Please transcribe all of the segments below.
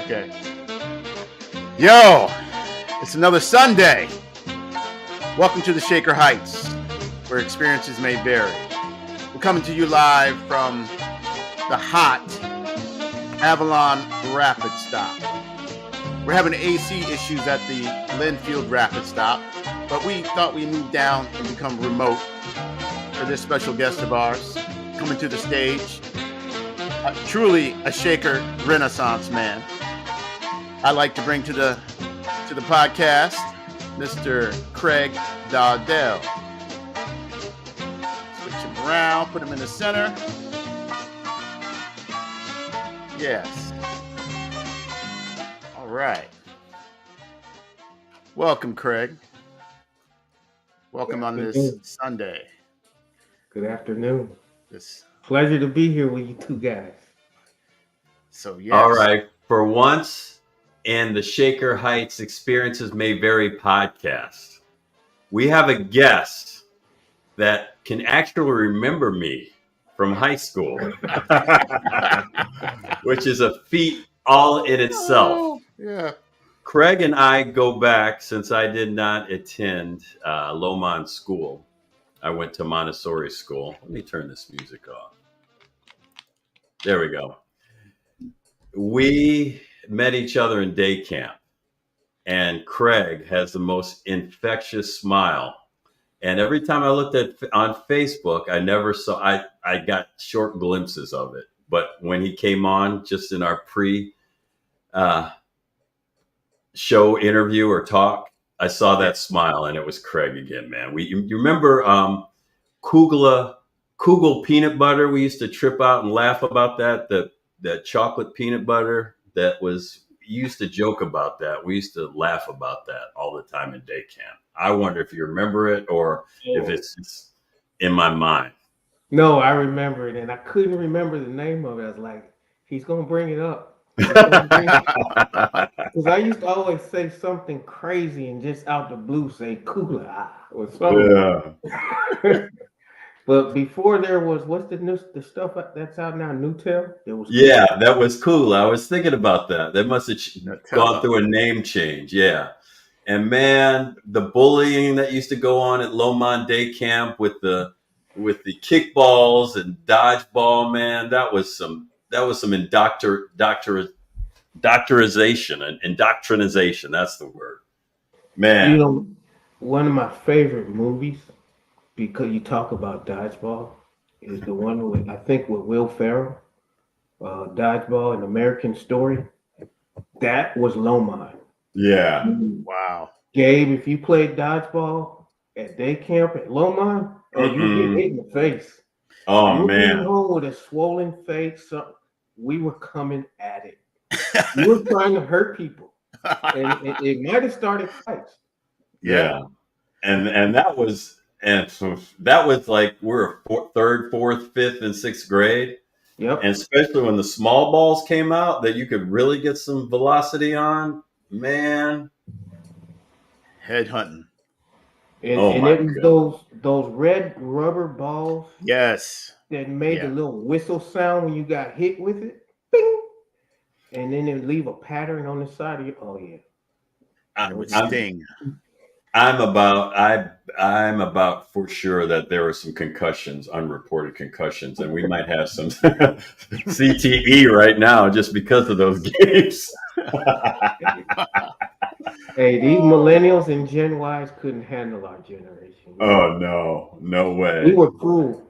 Okay. Yo, it's another Sunday. Welcome to the Shaker Heights, where experiences may vary. We're coming to you live from the hot Avalon Rapid Stop. We're having AC issues at the Linfield Rapid Stop, but we thought we'd move down and become remote for this special guest of ours coming to the stage. Truly a Shaker Renaissance man. I'd like to bring to the podcast Mr. Craig Dowdell. Switch him around, put him in the center. Yes. All right. Welcome, Craig. Welcome on this Sunday. Good afternoon. Pleasure to be here with you two guys. So, yes. All right. For once in the Shaker Heights Experiences May Vary podcast, we have a guest that can actually remember me from high school, which is a feat all in itself. Yeah. Craig and I go back since I did not attend Lomond School. I went to Montessori school. Let me turn this music off. There we go. We met each other in day camp, and Craig has the most infectious smile. And every time I looked on Facebook, I never saw. I got short glimpses of it, but when he came on, just in our show interview or talk, I saw that smile, and it was Craig again, man. You remember Kugel peanut butter? We used to trip out and laugh about that. That chocolate peanut butter that was. You used to joke about that. We used to laugh about that all the time in day camp. I wonder if you remember it or if it's just in my mind. No, I remember it, and I couldn't remember the name of it. I was like, he's gonna bring it up. Because I used to always say something crazy and just out the blue say Kugler or something. Yeah. But before there was, what's the stuff that's out now, Newtel? That was cool. I was thinking about that. They must have gone through a name change. Yeah. And man, the bullying that used to go on at Lomond Day Camp with the kickballs and dodgeball, man, that was some indoctrination and indoctrinization. That's the word. Man. You know, one of my favorite movies, because you talk about dodgeball, is the one with Will Ferrell, Dodgeball, An American Story. That was Lomond. Yeah. Wow. Gabe, if you played dodgeball at day camp at Lomond, you get hit in the face. Oh, you man. Came home with a swollen face. We were coming at it. We were trying to hurt people. And it might have started fights. Yeah. And that was... And so that was like we're third, fourth, fifth, and sixth grade. Yep. And especially when the small balls came out that you could really get some velocity on, man. Head hunting. And it was those red rubber balls. Yes. That made the little whistle sound when you got hit with it. Bing! And then it would leave a pattern on the side of you. Oh yeah. It would sting. I'm about for sure that there were some concussions, unreported concussions, and we might have some CTE right now just because of those games. Hey, these millennials and Gen Ys couldn't handle our generation. Oh, no way. We were cruel.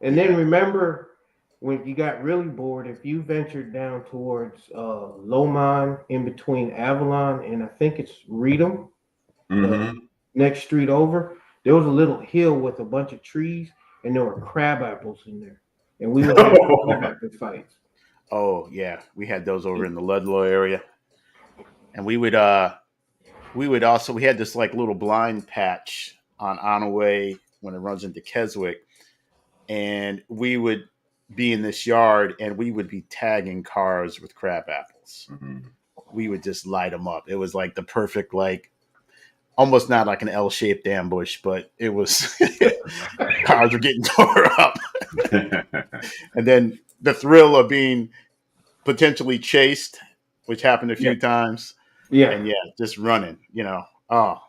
And then remember, when you got really bored, if you ventured down towards Lomond, in between Avalon and I think it's Reedham, next street over, there was a little hill with a bunch of trees, and there were crab apples in there, and we would have crab apple fights. Oh yeah, we had those over in the Ludlow area, and we had this like little blind patch on Onaway when it runs into Keswick, and we would be in this yard, and we would be tagging cars with crab apples. We would just light them up. It was like the perfect almost not like an L-shaped ambush, but it was cars were getting tore up. And then the thrill of being potentially chased which happened a Yeah. few times. Yeah. And just running, Oh,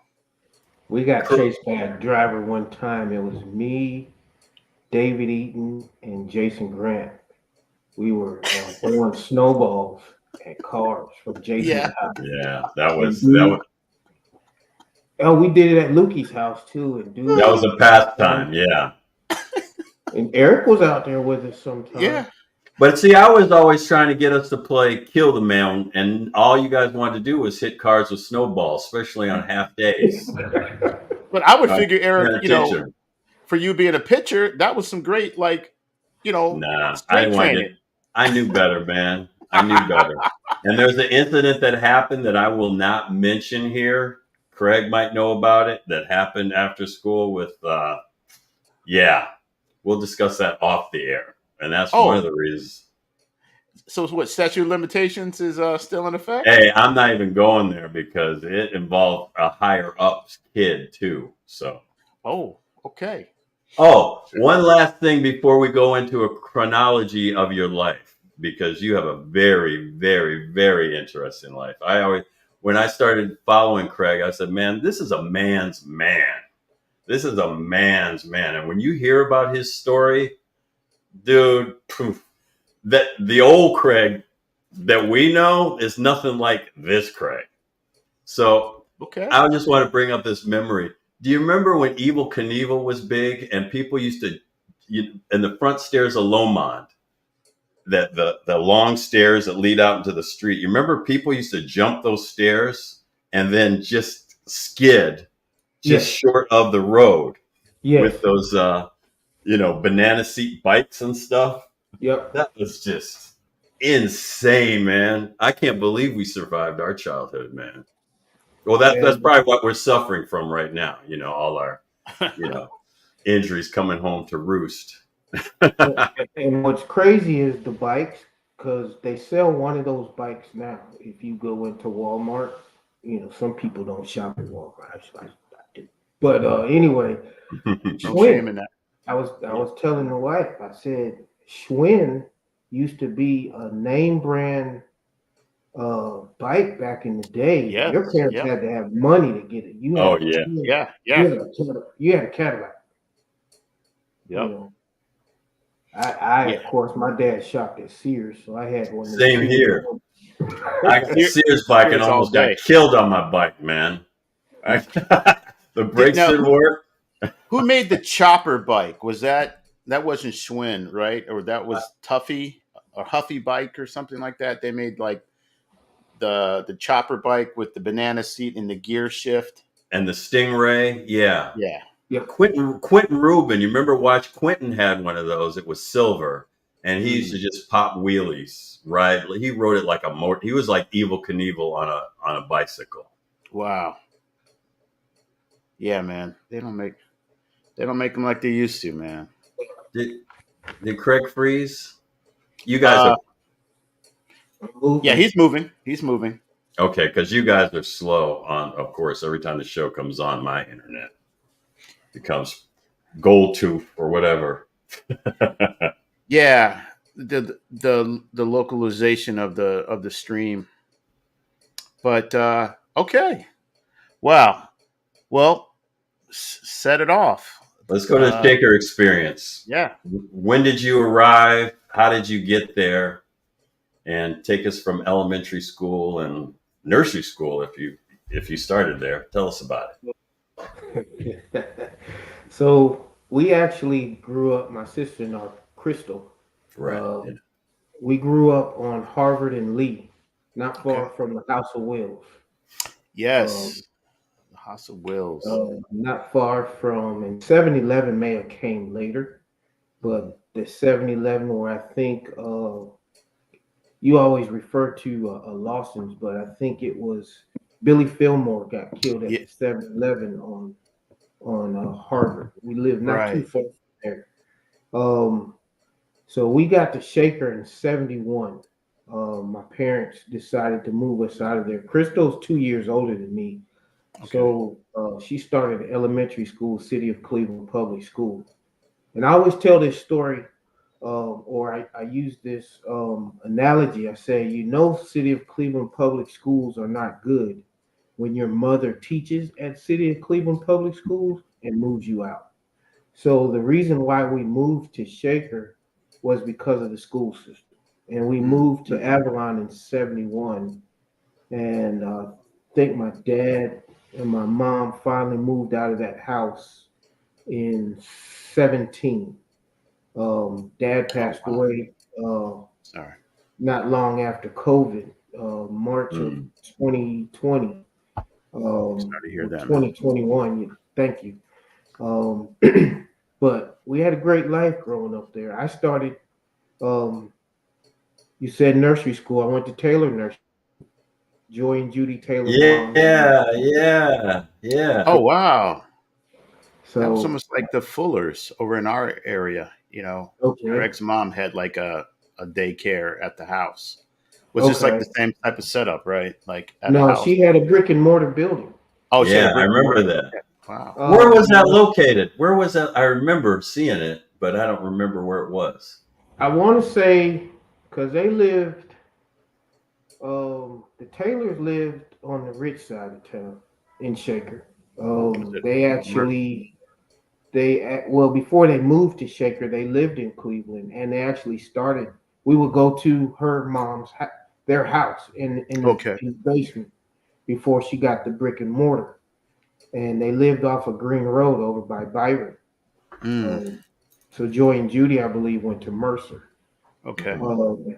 We got chased by a driver one time. It was me, David Eaton, and Jason Grant. We were throwing snowballs at cars from Jason's yeah. house. Yeah, that And was dude, we did it at Lukey's house too. And dude, that was a pastime. Yeah. and Eric was out there with us sometimes. Yeah. But see, I was always trying to get us to play Kill the Man, and all you guys wanted to do was hit cars with snowballs, especially on half days. But I would Uh, figure, Eric, attention. for you being a pitcher, that was some great, Nah, I strength didn't want to training. get. I knew better, man. I knew better. And there's an incident that happened that I will not mention here. Craig might know about it. That happened after school with. Yeah, we'll discuss that off the air, and that's one of the reasons. So what, statute of limitations is still in effect? Hey, I'm not even going there because it involved a higher ups kid too. So. Oh, okay. Oh, one last thing before we go into a chronology of your life, because you have a very, very, very interesting life. When I started following Craig, I said, man, this is a man's man. This is a man's man. And when you hear about his story, dude, that the old Craig that we know is nothing like this Craig. So Okay. I just want to bring up this memory. Do you remember when Evel Knievel was big and people used to, in the front stairs of Lomond, that the long stairs that lead out into the street? You remember people used to jump those stairs and then just skid just short of the road with those, banana seat bikes and stuff. Yep. That was just insane, man. I can't believe we survived our childhood, man. Well, that's probably what we're suffering from right now. All our, injuries coming home to roost. And what's crazy is the bikes, because they sell one of those bikes now. If you go into Walmart, some people don't shop at Walmart. I do. But anyway, Schwinn. I was telling the wife. I said Schwinn used to be a name brand bike back in the day. Yes, your parents had to have money to get it. You had you had a Cadillac. Yep. I of course, my dad shopped at Sears, so I had one. Same here. I got a Sears bike and almost got killed on my bike, man. The brakes didn't work. Who made the chopper bike? Was that wasn't Schwinn, right? Or that was Tuffy or Huffy bike or something like that? They made like the chopper bike with the banana seat and the gear shift. And the Stingray, yeah. Yeah. Quentin Rubin, you remember Quentin had one of those. It was silver. And he used to just pop wheelies, right? He rode it like he was like Evel Knievel on a bicycle. Wow. Yeah, man. They don't make them like they used to, man. Did Craig freeze? You guys are. Yeah, he's moving. He's moving. Okay, because you guys are slow on, of course, every time the show comes on, my internet becomes gold tooth or whatever. Yeah, the localization of the stream. But okay. Wow. Well, set it off. Let's go to the Shaker experience. Yeah. When did you arrive? How did you get there? And take us from elementary school and nursery school if you started there. Tell us about it. So we actually grew up, my sister and our Crystal. Right. We grew up on Harvard and Lee, not far from the House of Wills. Yes. The House of Wills. Not far from, and 7-Eleven may have came later, but the 7-Eleven where I think you always refer to Lawson's, but I think it was Billy Fillmore got killed at the 7-Eleven on Harvard. We lived not too far from there. So we got to Shaker in 71. My parents decided to move us out of there. Crystal's 2 years older than me. Okay. So she started elementary school, City of Cleveland Public School. And I always tell this story or I use this analogy. I say, City of Cleveland public schools are not good when your mother teaches at City of Cleveland public schools and moves you out. So the reason why we moved to Shaker was because of the school system, and we moved to Avalon in '71, and think my dad and my mom finally moved out of that house in '17. Dad passed Oh, wow. away Sorry. not long after COVID, March of Mm. 2020, Sorry to hear or that, man. 2021. Thank you. Um, but we had a great life growing up there. I started, um, you said nursery school. I went to Taylor Nursery, Joy and Judy Taylor's moms. Yeah, yeah, yeah. Oh, wow. That was So, almost like the Fullers over in our area. okay, Greg's mom had like a daycare at the house. Was this like okay. the same type of setup, right? Like at a No, house? she had a brick and mortar building. Oh, she had a Yeah, I brick and remember mortar. that. Okay. Wow. Where was You that know, located? Where was that? I remember seeing it, but I don't remember where it was. I want to say because they lived, the Taylors lived on the rich side of town in Shaker. Was it They Mer- actually, well, before they moved to Shaker, they lived in Cleveland, and they actually started. We would go to her mom's, their house Okay. in the basement before she got the brick and mortar, and they lived off of Green Road over by Byron. Mm, Um, so Joy and Judy, I believe, went to Mercer. okay. Um,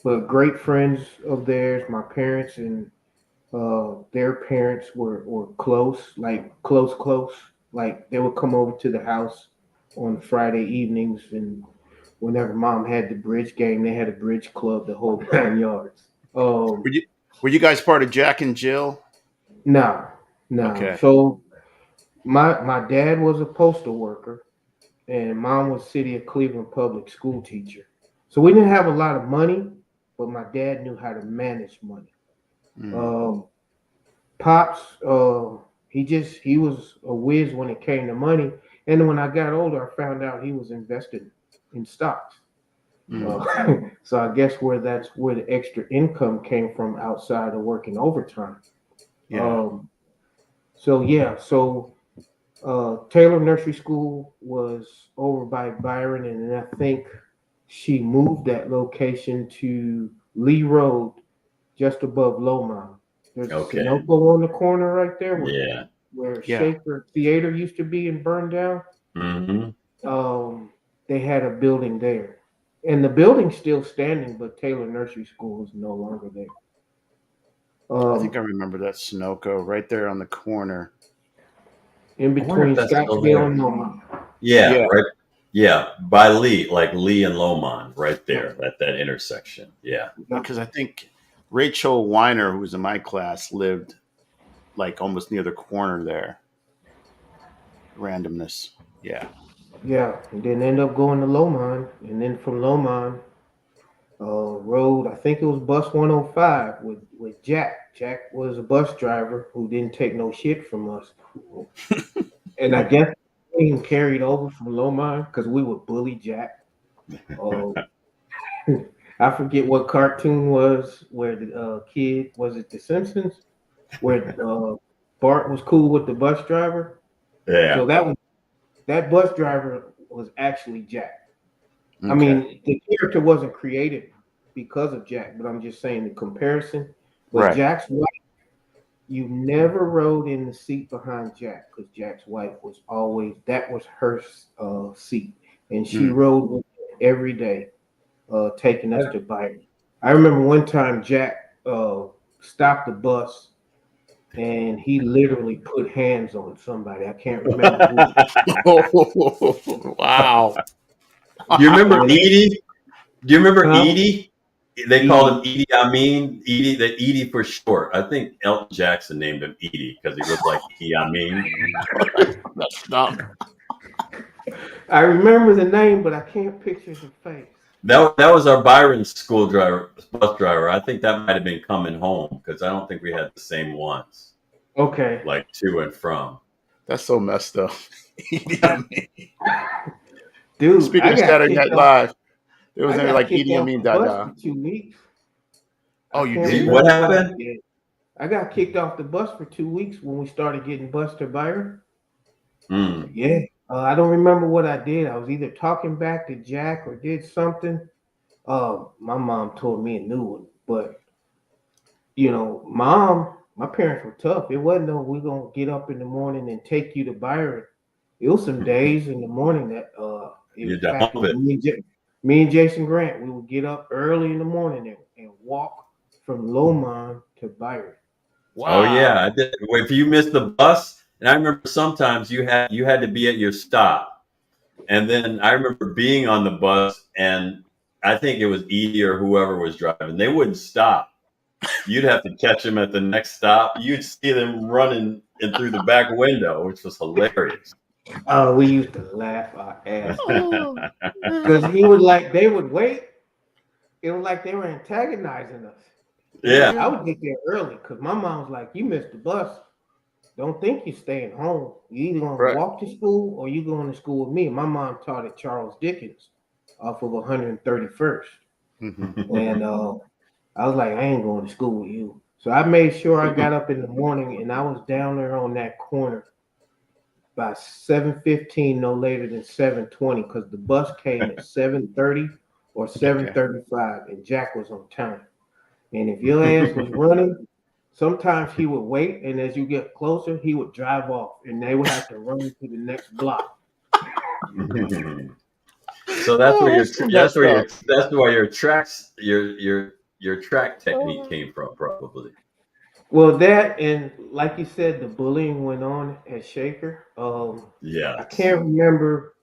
but great friends of theirs, my parents and their parents were close, like close. Like they would come over to the house on Friday evenings, and whenever mom had the bridge game, they had a bridge club the whole 9 yards. Were you were you guys part of Jack and Jill? No, no. Okay. So my dad was a postal worker, and mom was City of Cleveland public school teacher. So we didn't have a lot of money, but my dad knew how to manage money. Mm, Um, Pops, he was a whiz when it came to money. And when I got older, I found out he was invested in stocks. mm, So I guess that's where the extra income came from outside of working overtime. yeah. Um, so yeah, Taylor Nursery School was over by Byron, and then I think she moved that location to Lee Road, just above Lomond. There's a Okay. Sunoco on the corner right there Yeah. where Yeah. Shaker Theater used to be and burned down. Hmm. Um, they had a building there, and the building's still standing, but Taylor Nursery School is no longer there. I think Um, I remember that Sunoco right there on the corner. in I wonder if between that's still Scottsdale there. and Lomond. Yeah, Yeah. right. Yeah, by Lee, like Lee and Lomond, right there at that intersection. Yeah. Because I think Rachel Weiner, who was in my class, lived like almost near the corner there. Randomness. Yeah. Yeah, and then end up going to Lomond, and then from Lomond, rode, I think it was bus 105 with Jack. Jack was a bus driver who didn't take no shit from us, and I guess he carried over from Lomond because we would bully Jack. Uh, I forget what cartoon was where the kid was it The Simpsons where Bart was cool with the bus driver. Yeah. So that bus driver was actually Jack. I Okay. mean, the character wasn't created because of Jack, but I'm just saying the comparison. But Right. Jack's wife, you never rode in the seat behind Jack because Jack's wife was always that was her seat, and she Mm. rode with him every day, taking us to Byron. I remember one time Jack stopped the bus and he literally put hands on somebody. I can't remember who. Wow. Do you remember And, Edie? Do you remember huh? Edie? They called him Edie. Edie Amin. Edie, the Edie for short. I think Elton Jackson named him Edie because he looked like Edie Amin. That's dumb. I remember the name, but I can't picture his face. That was our Byron school driver, bus driver. I think that might have been coming home because I don't think we had the same ones, Okay. like to and from. That's so messed up. Idi Amin. Dude, Speaking I of got Saturday kicked Night off. Live, there was I any got like kicked Idi off Amin the bus Dada. for 2 weeks. Oh, I you can't did? What remember what I happened? did. I got kicked off the bus for 2 weeks when we started getting Buster Byron. Mm. Yeah. I don't remember what I did. I was either talking back to Jack or did something. My mom told me a new one, but my parents were tough. It wasn't no we're gonna get up in the morning and take you to Byron. It was some days in the morning that it You was back dump when it. me and Jason Grant, we would get up early in the morning and walk from Lomond to Byron. Oh yeah, Wow. I did. If you missed the bus, and I remember sometimes you had to be at your stop, and then I remember being on the bus, and I think it was Edie or whoever was driving. They wouldn't stop. You'd have to catch them at the next stop. You'd see them running in through the back window, which was hilarious. We used to laugh our ass off Oh. because they would wait. It was like they were antagonizing us. And Yeah. I would get there early because my mom was like, "You missed the bus. Don't think you're staying home. You either gonna Right. walk to school or you going to school with me." My mom taught at Charles Dickens off of 131st. And I was like, I ain't going to school with you. So I made sure I got up in the morning and I was down there on that corner by 7:15, no later than 7:20, because the bus came at 7:30 or Okay. 7:35, and Jack was on time. And if your ass was running, sometimes he would wait, and as you get closer, he would drive off, and they would have to run to the next block. So that's Oh, where your that's so that's messed where your up. that's where your track technique came from, probably. Well, that and like you said, the bullying went on at Shaker. I Yes. can't remember.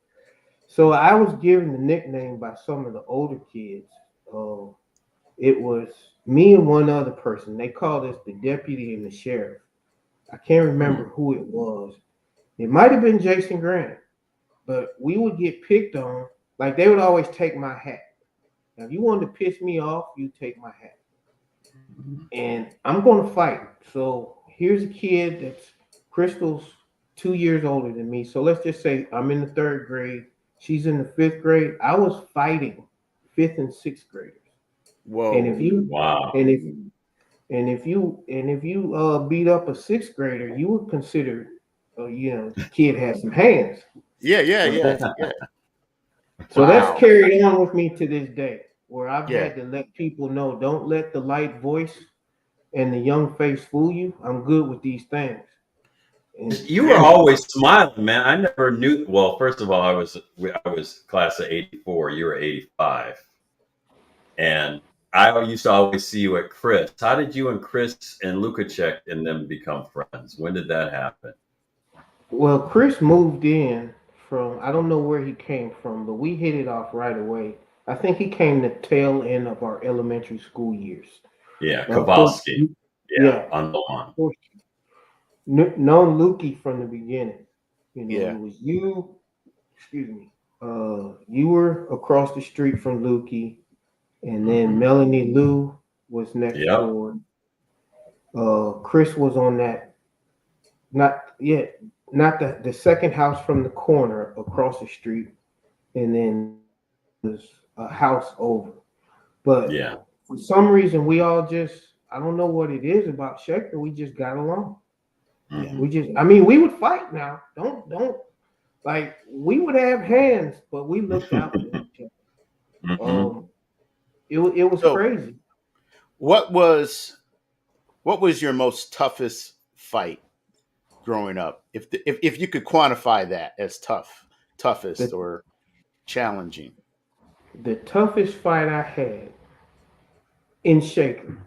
So I was given the nickname by some of the older kids. Um, it was me and one other person. They called us the deputy and the sheriff. I can't remember Hmm. who it was. It might have been Jason Grant, but we would get picked on. Like they would always take my hat. Now, if you wanted to piss me off, you take my hat. And I'm going to fight. So here's a kid that's Crystal's 2 years older than me. So let's just say I'm in the third grade. She's in the fifth grade. I was fighting fifth and sixth graders. And if Whoa. you Wow. and if you beat up a sixth grader, you would consider, the kid has some hands. Yeah, yeah, So yeah, that's yeah. so that's Wow. carried on with me to this day, where I've Yeah. had to let people know, don't let the light voice and the young face fool you. I'm good with these things. And You were Yeah. always smiling, man. I never knew. Well, first of all, I was class of '84. You were '85, and I used to always see you at Chris. How did you and Chris and Lukacek and them become friends? When did that happen? well, Chris moved in from, I don't know where he came from, but we hit it off right away. I think he came the tail end of our elementary school years. Yeah, Of course, Kowalski. Yeah, yeah, on the of lawn. course, known Lukey from the beginning. Yeah. It was you. Excuse me. You were across the street from Lukey, and then Hmm. Melanie Lou was next Yep. door. Chris was on that, not yet, not the second house from the corner across the street, and then was a house over. But Yeah. for some reason, we all just, I don't know what it is about Shaker. We just got along. Yeah. Hmm. I mean, we would fight now. Don't like we would have hands, but we looked out for each other. Hmm. It was So crazy. what was what was your most toughest fight growing up? If you could quantify that as toughest The or challenging. the toughest fight I had in Shaker,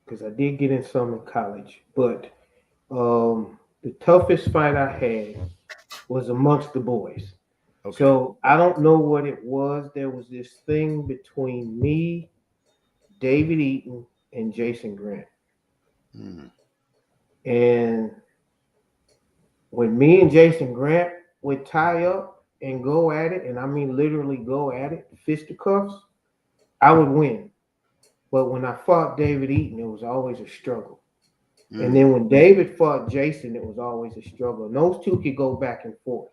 because I did get in some in college, but the toughest fight I had was amongst the boys. Okay. So I don't know what it was. There was this thing between me, David Eaton, and Jason Grant. Mm. And when me and Jason Grant would tie up and go at it, and I mean literally go at it, fisticuffs, I would win. But when I fought David Eaton, it was always a struggle. And Mm. then when David fought Jason, it was always a struggle. And those two could go back and forth.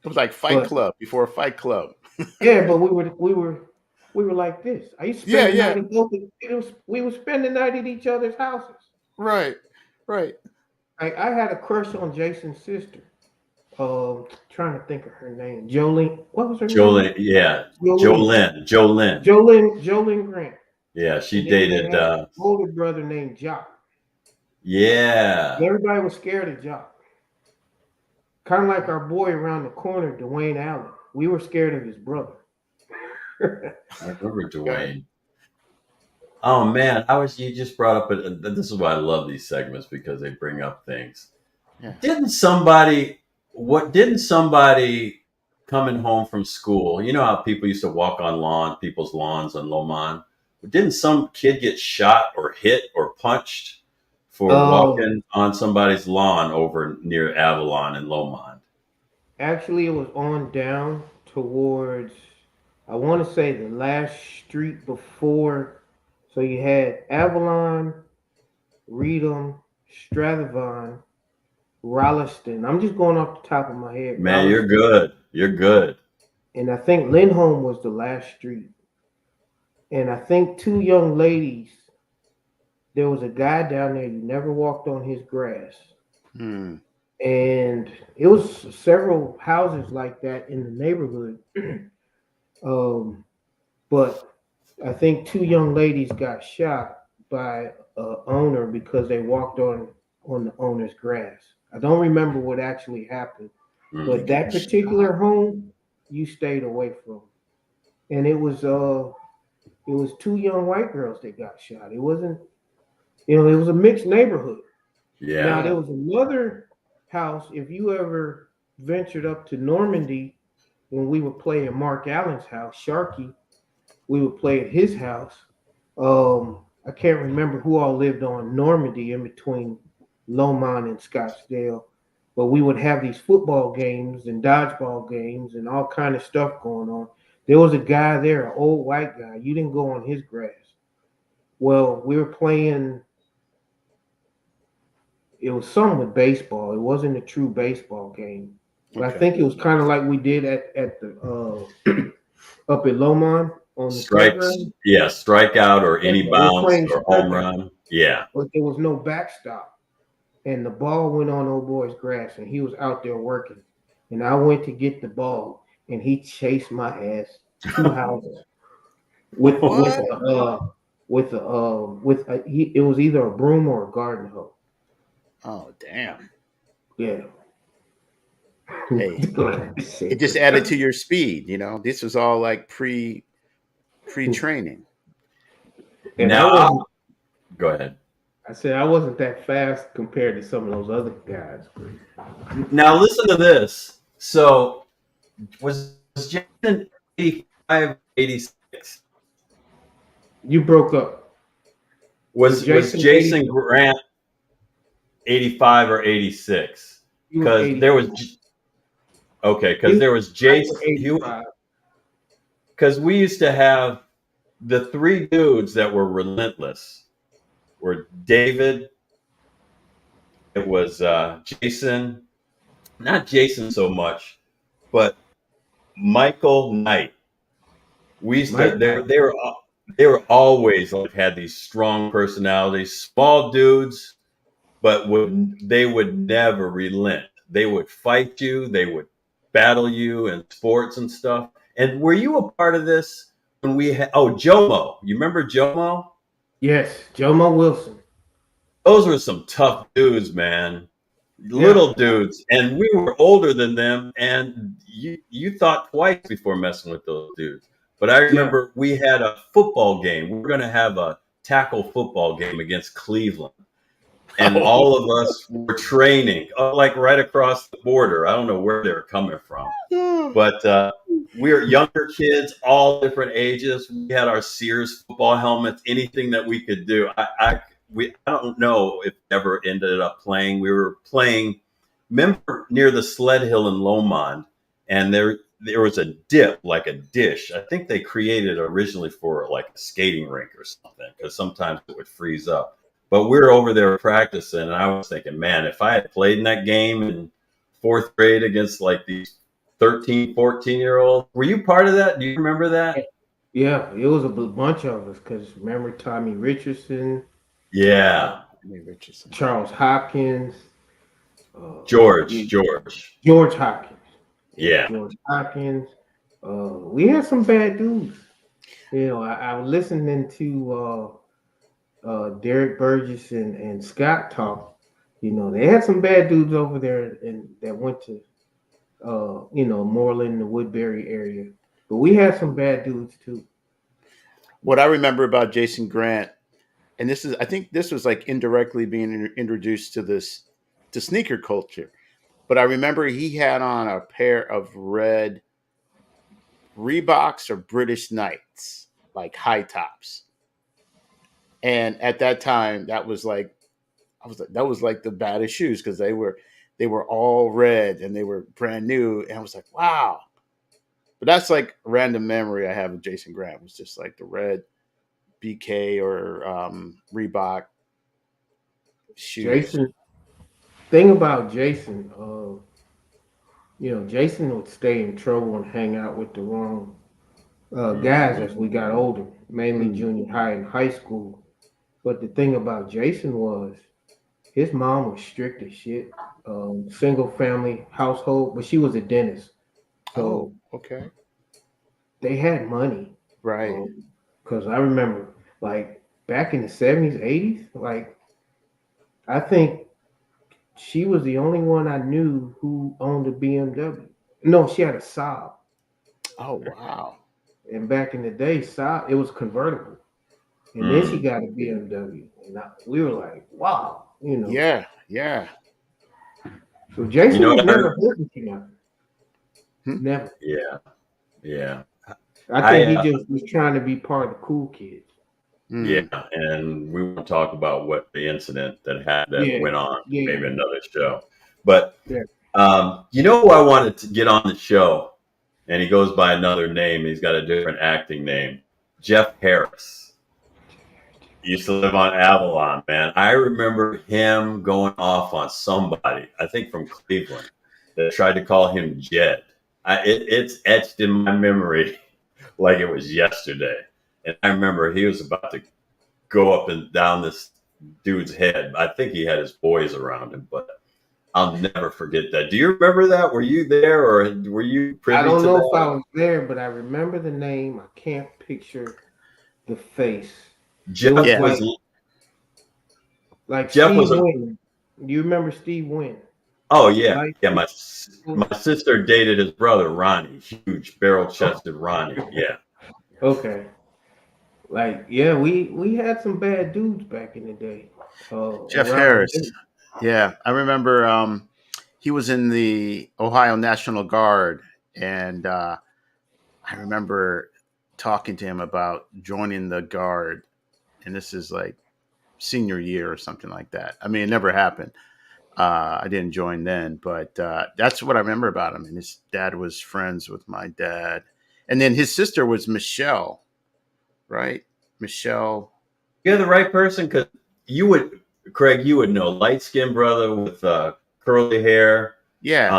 It was like Fight But Club before Fight Club. yeah, but we were like this. I used to Yeah, spend the yeah. night at both. We would spend the night at each other's houses. Right, right. I had a crush on Jason's sister. Trying to think of her name. Jolene. What was her name? Jolene, yeah, Jolene. Jolene. Jolene Grant. Yeah, she And then they dated. had an older brother named Jock. Yeah, Everybody was scared of Jock. Kind of like our boy around the corner, Dwayne Allen. We were scared of his brother. I remember Dwayne. Oh man, you just brought up it. This is why I love these segments because they bring up things. Yeah. Didn't somebody coming home from school? You know how people used to walk on people's lawns on Lomond? Didn't some kid get shot or hit or punched for walking on somebody's lawn over near Avalon and Lomond? Actually, it was on down towards, I want to say the last street before. So you had Avalon, Reedham, Strathavon, Rolliston. I'm just going off the top of my head. Man, you're Rolliston. good. You're good. And I think Lindholm was the last street. And I think two young ladies, there was a guy down there, you never walked on his grass. Hmm. And it was several houses like that in the neighborhood. But I think two young ladies got shot by a owner because they walked on the owner's grass. I don't remember what actually happened, but that particular home you stayed away from, and it was two young white girls that got shot. It wasn't, it was a mixed neighborhood. Yeah. Now there was another house. If you ever ventured up to Normandy when we would play at Mark Allen's house, Sharkey, we would play at his house. I can't remember who all lived on Normandy in between Lomond and Scottsdale, but we would have these football games and dodgeball games and all kind of stuff going on. There was a guy there, an old white guy. You didn't go on his grass. Well, we were playing. It was something with baseball. It wasn't a true baseball game, but I think it was kind of like we did at the up at Lomond on the strikes. Yeah, strikeout or any bounce or home run. Yeah, but there was no backstop, and the ball went on old boy's grass, and he was out there working, and I went to get the ball, and he chased my ass 2 houses with it was either a broom or a garden hoe. Oh damn! Yeah. Hey, it just added to your speed. This was all like pre-training. And now, go ahead. I said I wasn't that fast compared to some of those other guys. Now listen to this. So was Jason 85, 86? You broke up. Was Jason Grant 85 or 86? Because there was. Okay, because there was Jason. Because we used to have the 3 dudes that were relentless. Were David. It was Jason. Not Jason so much, but Michael Knight. We used to. They were always had these strong personalities, small dudes, but they would never relent. They would fight you. They would battle you in sports and stuff. And were you a part of this when we had? Oh, Jomo. You remember Jomo? Yes, Jomo Wilson. Those were some tough dudes, man. Little dudes, and we were older than them. And you thought twice before messing with those dudes. But I remember we had a football game. We were going to have a tackle football game against Cleveland. And all of us were training, like right across the border. I don't know where they were coming from. But we were younger kids, all different ages. We had our Sears football helmets, anything that we could do. I don't know if we ever ended up playing. We were playing, remember, near the sled hill in Lomond. And there was a dip, like a dish. I think they created originally for like a skating rink or something, because sometimes it would freeze up. But we were over there practicing, and I was thinking, man, if I had played in that game in 4th grade against like these 13, 14-year-old. Were you part of that? Do you remember that? Yeah, it was a bunch of us because remember Tommy Richardson, Yeah. Richardson. Charles Hopkins, George. George Hopkins. Yeah. George Hopkins. We had some bad dudes. You know, I was listening to Derek Burgess and Scott talk. You know, they had some bad dudes over there and that went to Moreland, the Woodbury area. But we had some bad dudes too. What I remember about Jason Grant, and I think this was like indirectly being introduced to sneaker culture. But I remember he had on a pair of red Reeboks or British Knights, like high tops. And at that time, that was like the baddest shoes because they were all red and they were brand new. And I was like, wow. But that's like a random memory I have of Jason Grant was just like the red BK or Reebok shoes. Jason, thing about Jason, Jason would stay in trouble and hang out with the wrong guys as we got older, mainly junior high and high school. But the thing about Jason was his mom was strict as shit. Single family household, but she was a dentist. Oh, So okay. they had money. Right. Because I remember, like, back in the 70s, 80s, like, I think she was the only one I knew who owned a BMW. No, she had a Saab. Oh, wow. And back in the day, Saab, it was convertible. And then she got a BMW. And we were like, wow, Yeah, yeah. So Jason You know was what never hurting nothing. Never. Yeah. Yeah. I think he just was trying to be part of the cool kids. Yeah, and we won't talk about what the incident that went on. Yeah. Maybe another show. But Yeah. you know who I wanted to get on the show, and he goes by another name. He's got a different acting name. Jeff Harris. He used to live on Avalon, man. I remember him going off on somebody, I think from Cleveland, that tried to call him Jed. It's etched in my memory like it was yesterday. And I remember he was about to go up and down this dude's head. I think he had his boys around him, but I'll never forget that. Do you remember that? Were you there or were you privy to that? I don't know if I was there, but I remember the name. I can't picture the face. Jeff was like Jeff Steve Wynn. Do you remember Steve Wynn? Oh yeah, yeah. My sister dated his brother Ronnie, huge barrel-chested Ronnie. Yeah. Okay. Like we had some bad dudes back in the day. Jeff Harris. Yeah, I remember he was in the Ohio National Guard, and I remember talking to him about joining the Guard, and this is like senior year or something like that. I mean, it never happened. I didn't join then, but that's what I remember about him. And his dad was friends with my dad, and then his sister was Michelle, right? Michelle. You're the right person because Craig, you would know, light-skinned brother with curly hair. Yeah.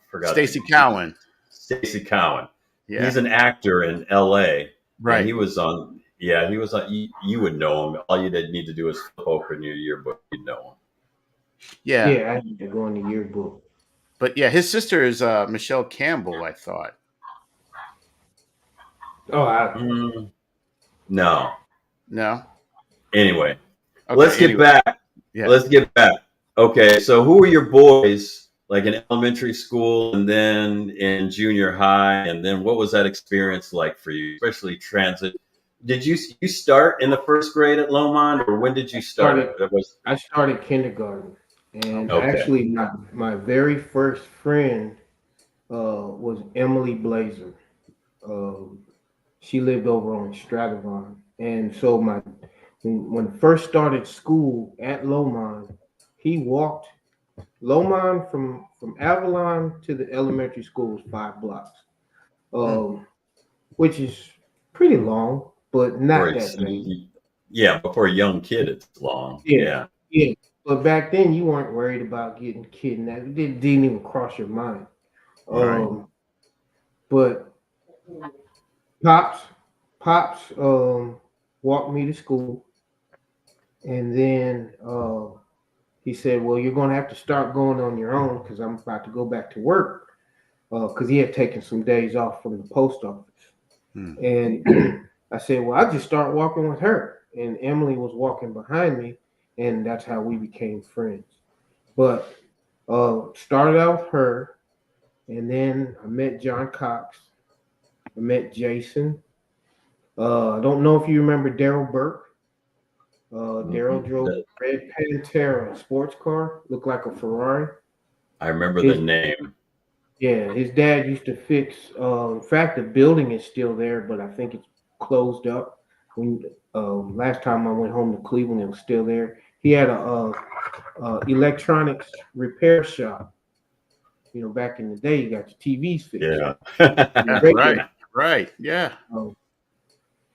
Forgot. Stacey Cowan. Stacey Cowan. Yeah. He's an actor in L.A. Right. And he was on. Yeah, he was on. You would know him. All you need to do is flip open your yearbook. You'd know him. Yeah. Yeah, I need to go in the yearbook. But yeah, his sister is Michelle Campbell, I thought. Oh, no. Anyway, okay, let's get back. Yeah. Let's get back. Okay, so who were your boys like in elementary school and then in junior high? And then what was that experience like for you, especially transit? Did you start in the first grade at Lomond, or when did you start? I started kindergarten. And actually, my very first friend was Emily Blazer. She lived over on Stradivan. And so when I first started school at Lomond, he walked Lomond from Avalon to the elementary school was 5 blocks, which is pretty long, but not that long. Yeah, but for a young kid, it's long. Yeah. But back then, you weren't worried about getting kidnapped. It didn't even cross your mind. Right. But pops walked me to school, and then he said, "Well, you're going to have to start going on your own because I'm about to go back to work." Because he had taken some days off from the post office. And I said, "Well, I'll just start walking with her." And Emily was walking behind me, and that's how we became friends. But started out with her, and then I met John Cox. I met Jason. I don't know if you remember Daryl Burke. Daryl drove a red Pantera sports car, looked like a Ferrari. I remember His, the name. yeah, his dad used to fix. In fact, the building is still there, but I think it's closed up. When last time I went home to Cleveland, it was still there. He had a electronics repair shop. You know, back in the day, you got your TVs fixed. Yeah. Right. Yeah.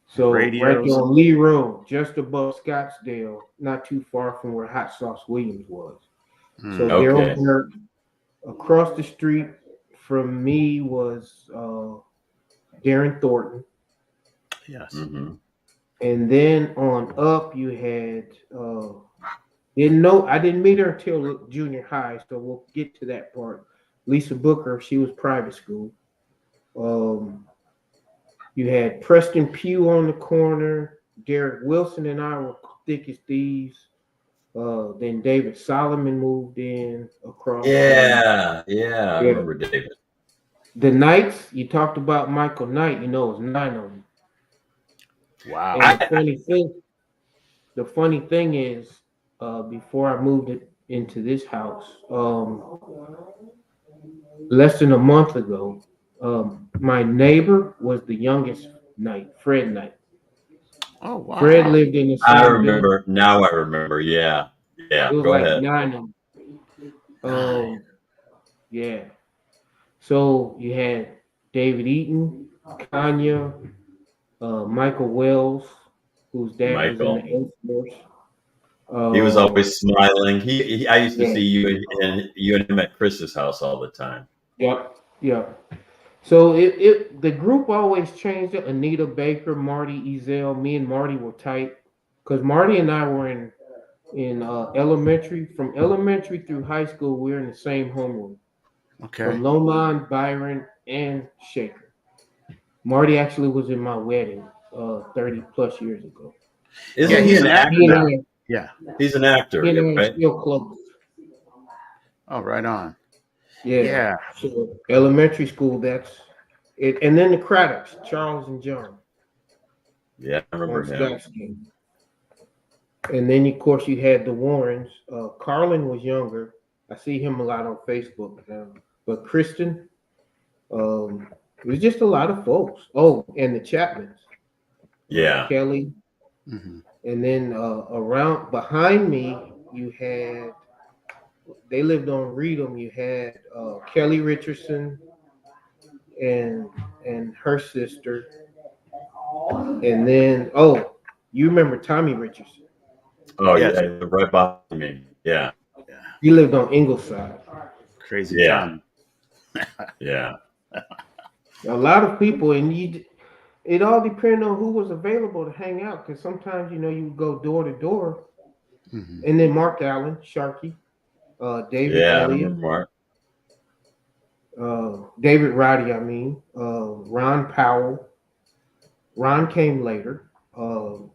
So right Radios. there on Lee Road, just above Scottsdale, not too far from where Hot Sauce Williams was. So Okay. Daryl Burke, across the street from me was Darren Thornton. Yes. And then on up, you had I didn't meet her until junior high, so we'll get to that part. Lisa Booker, she was private school. You had Preston Pugh on the corner. Derek Wilson and I were thick as thieves. Then David Solomon moved in across. Yeah. I remember David. The Knights, you talked about Michael Knight, you know, it was 9 of them. Wow. And the funny thing is, before I moved into this house, less than a month ago, my neighbor was the youngest Knight, Fred Knight. Oh wow. Fred lived in the same I remember. building. Now I remember. Yeah. It was Go like ahead. 9 of them. Yeah. So you had David Eaton, Kanya, Michael Wells, whose dad was in the Air Force. He was always smiling. I used to see you and him at Chris's house all the time. Yep. So the group always changed it. Anita Baker, Marty Ezel, me and Marty were tight because Marty and I were in elementary. From elementary through high school, we were in the same homeroom. Okay. From Lomond, Byron, and Shaker. Marty actually was in my wedding 30 plus years ago. Isn't he an actor? Yeah. He's an actor, right? Still close. Oh, right on. Yeah. So elementary school, that's it. And then the Craddocks, Charles and John. Yeah, I remember him. And then, of course, you had the Warrens. Carlin was younger. I see him a lot on Facebook now. But Kristen, it was just a lot of folks. Oh, and the Chapmans. Yeah. Kelly. And then around behind me, you had, they lived on Reedham. You had Kelly Richardson and her sister. And then, you remember Tommy Richardson? Oh, yeah, right behind me. Yeah. He lived on Ingleside. Crazy Tommy. Yeah. A lot of people, and it all depended on who was available to hang out. Because sometimes, you would go door to door, and then Mark Allen, Sharkey, David Elliott, Mark. David Roddy. Ron Powell. Ron came later, and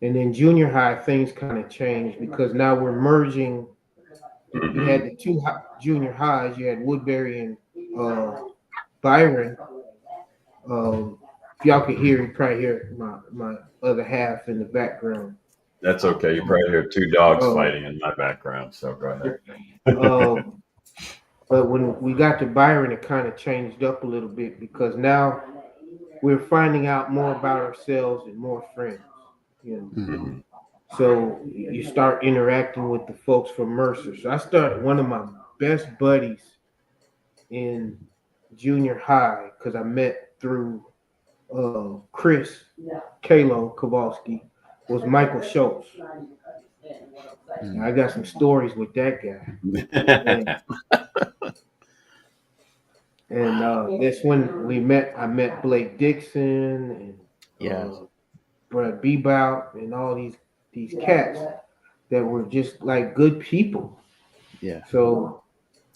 then junior high things kind of changed because now we're merging. You had the two junior highs. You had Woodbury and Byron. If y'all could hear, you probably hear my other half in the background. That's okay. You probably hear two dogs fighting in my background, so go ahead. But when we got to Byron, it kind of changed up a little bit because now we're finding out more about ourselves and more friends. So you start interacting with the folks from Mercer. So I started one of my best buddies in junior high because I met through Chris Kalo Kowalski was Michael Schultz. I got some stories with that guy. And that's when I met Blake Dixon and Brad Bebout and all these cats that were just like good people. Yeah. So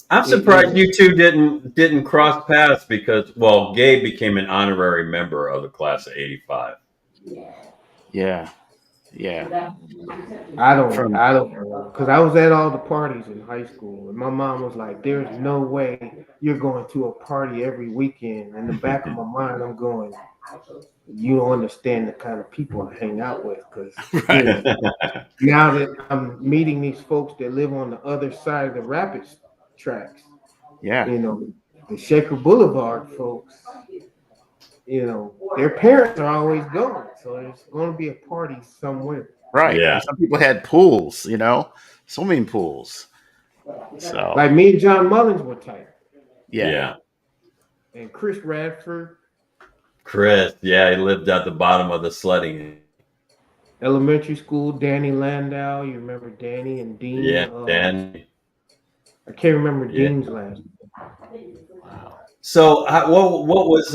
I'm surprised you two didn't cross paths because, well, Gabe became an honorary member of the class of '85. Yeah. I don't know, because I was at all the parties in high school, and my mom was like, "There's no way you're going to a party every weekend." In the back of my mind, I'm going, "You don't understand the kind of people I hang out with," because now that I'm meeting these folks that live on the other side of the Rapids tracks, the Shaker Boulevard folks, their parents are always going, so there's going to be a party somewhere. Right. Yeah. And some people had pools, swimming pools. So like me and John Mullins were tight. Yeah. And Chris Radford. Chris, he lived at the bottom of the sledding. Elementary school, Danny Landau. You remember Danny and Dean? Yeah, Danny. I can't remember Dean's last name. So, what was?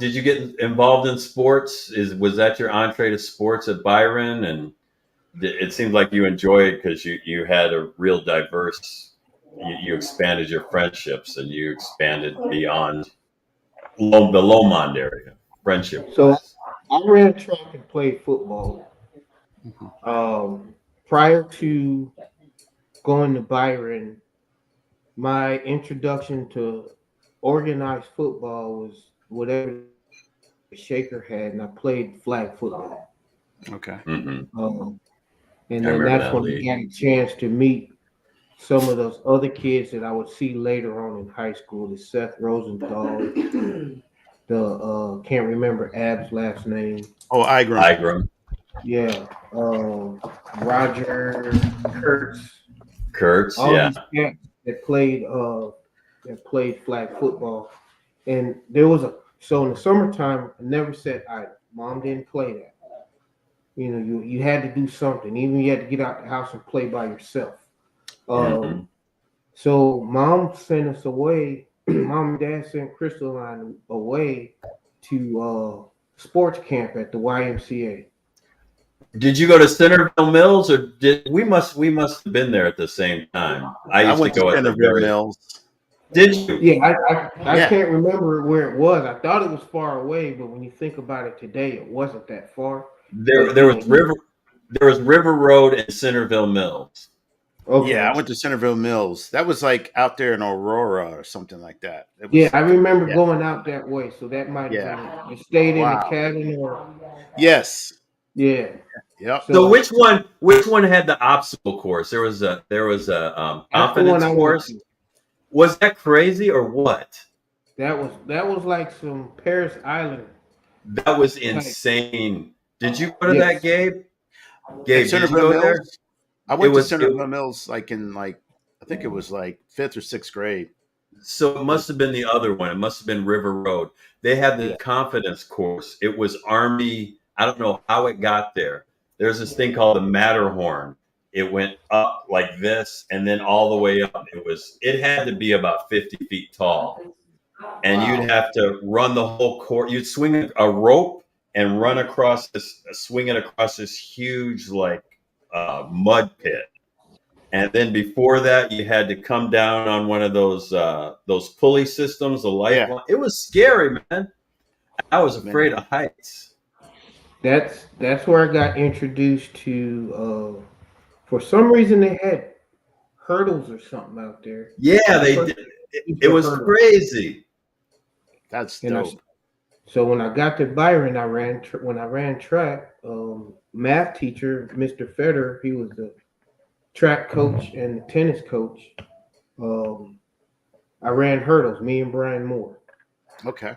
Did you get involved in sports? Was that your entree to sports at Byron? And it seems like you enjoyed it because you had a real diverse. You expanded your friendships and you expanded beyond the Lomond area. Friendship. So I ran track and played football. Prior to going to Byron, my introduction to organized football was whatever the Shaker had, and I played flag football. Okay. Mm-hmm. And then that's when I got a chance to meet some of those other kids that I would see later on in high school, the Seth Rosenthal, the can't remember Ab's last name. Oh, Igram. Yeah. Roger Kurtz. All these cats that played flag football. And there was so in the summertime, I never said Mom didn't play that. You had to do something. Even you had to get out the house and play by yourself. So Mom sent us away. Mom and Dad sent Crystal and I away to sports camp at the YMCA. Did you go to Centerville Mills, or we must have been there at the same time? I went to Centerville Mills. Did you? Yeah, I can't remember where it was. I thought it was far away, but when you think about it today, it wasn't that far. There was River Road and Centerville Mills. Okay. Yeah, I went to Centerville Mills. That was like out there in Aurora or something like that. I remember going out that way, so that might have been. It stayed in the cabin or. Yes. Yeah. Yep. So which one had the obstacle course? There was a confidence course. Was that crazy or what? That was like some Paris Island. That was insane. Did you go to that, Gabe? Gabe, did you go there? I went to Centerville Mills I think it was like 5th or 6th grade. So it must have been the other one. It must have been River Road. They had the confidence course. It was Army. I don't know how it got there. There's this thing called the Matterhorn. It went up like this and then all the way up. It had to be about 50 feet tall. And you'd have to run the whole course. You'd swing a rope and run across swing it across this huge mud pit. And then before that, you had to come down on one of those pulley systems, the light. Yeah. It was scary, man. I was afraid of heights. That's where I got introduced to. For some reason, they had hurdles or something out there. Yeah, they did. It was crazy. That's dope. So when I got to Byron, when I ran track. Math teacher, Mr. Feder, he was the track coach and the tennis coach. I ran hurdles, me and Brian Moore. Okay.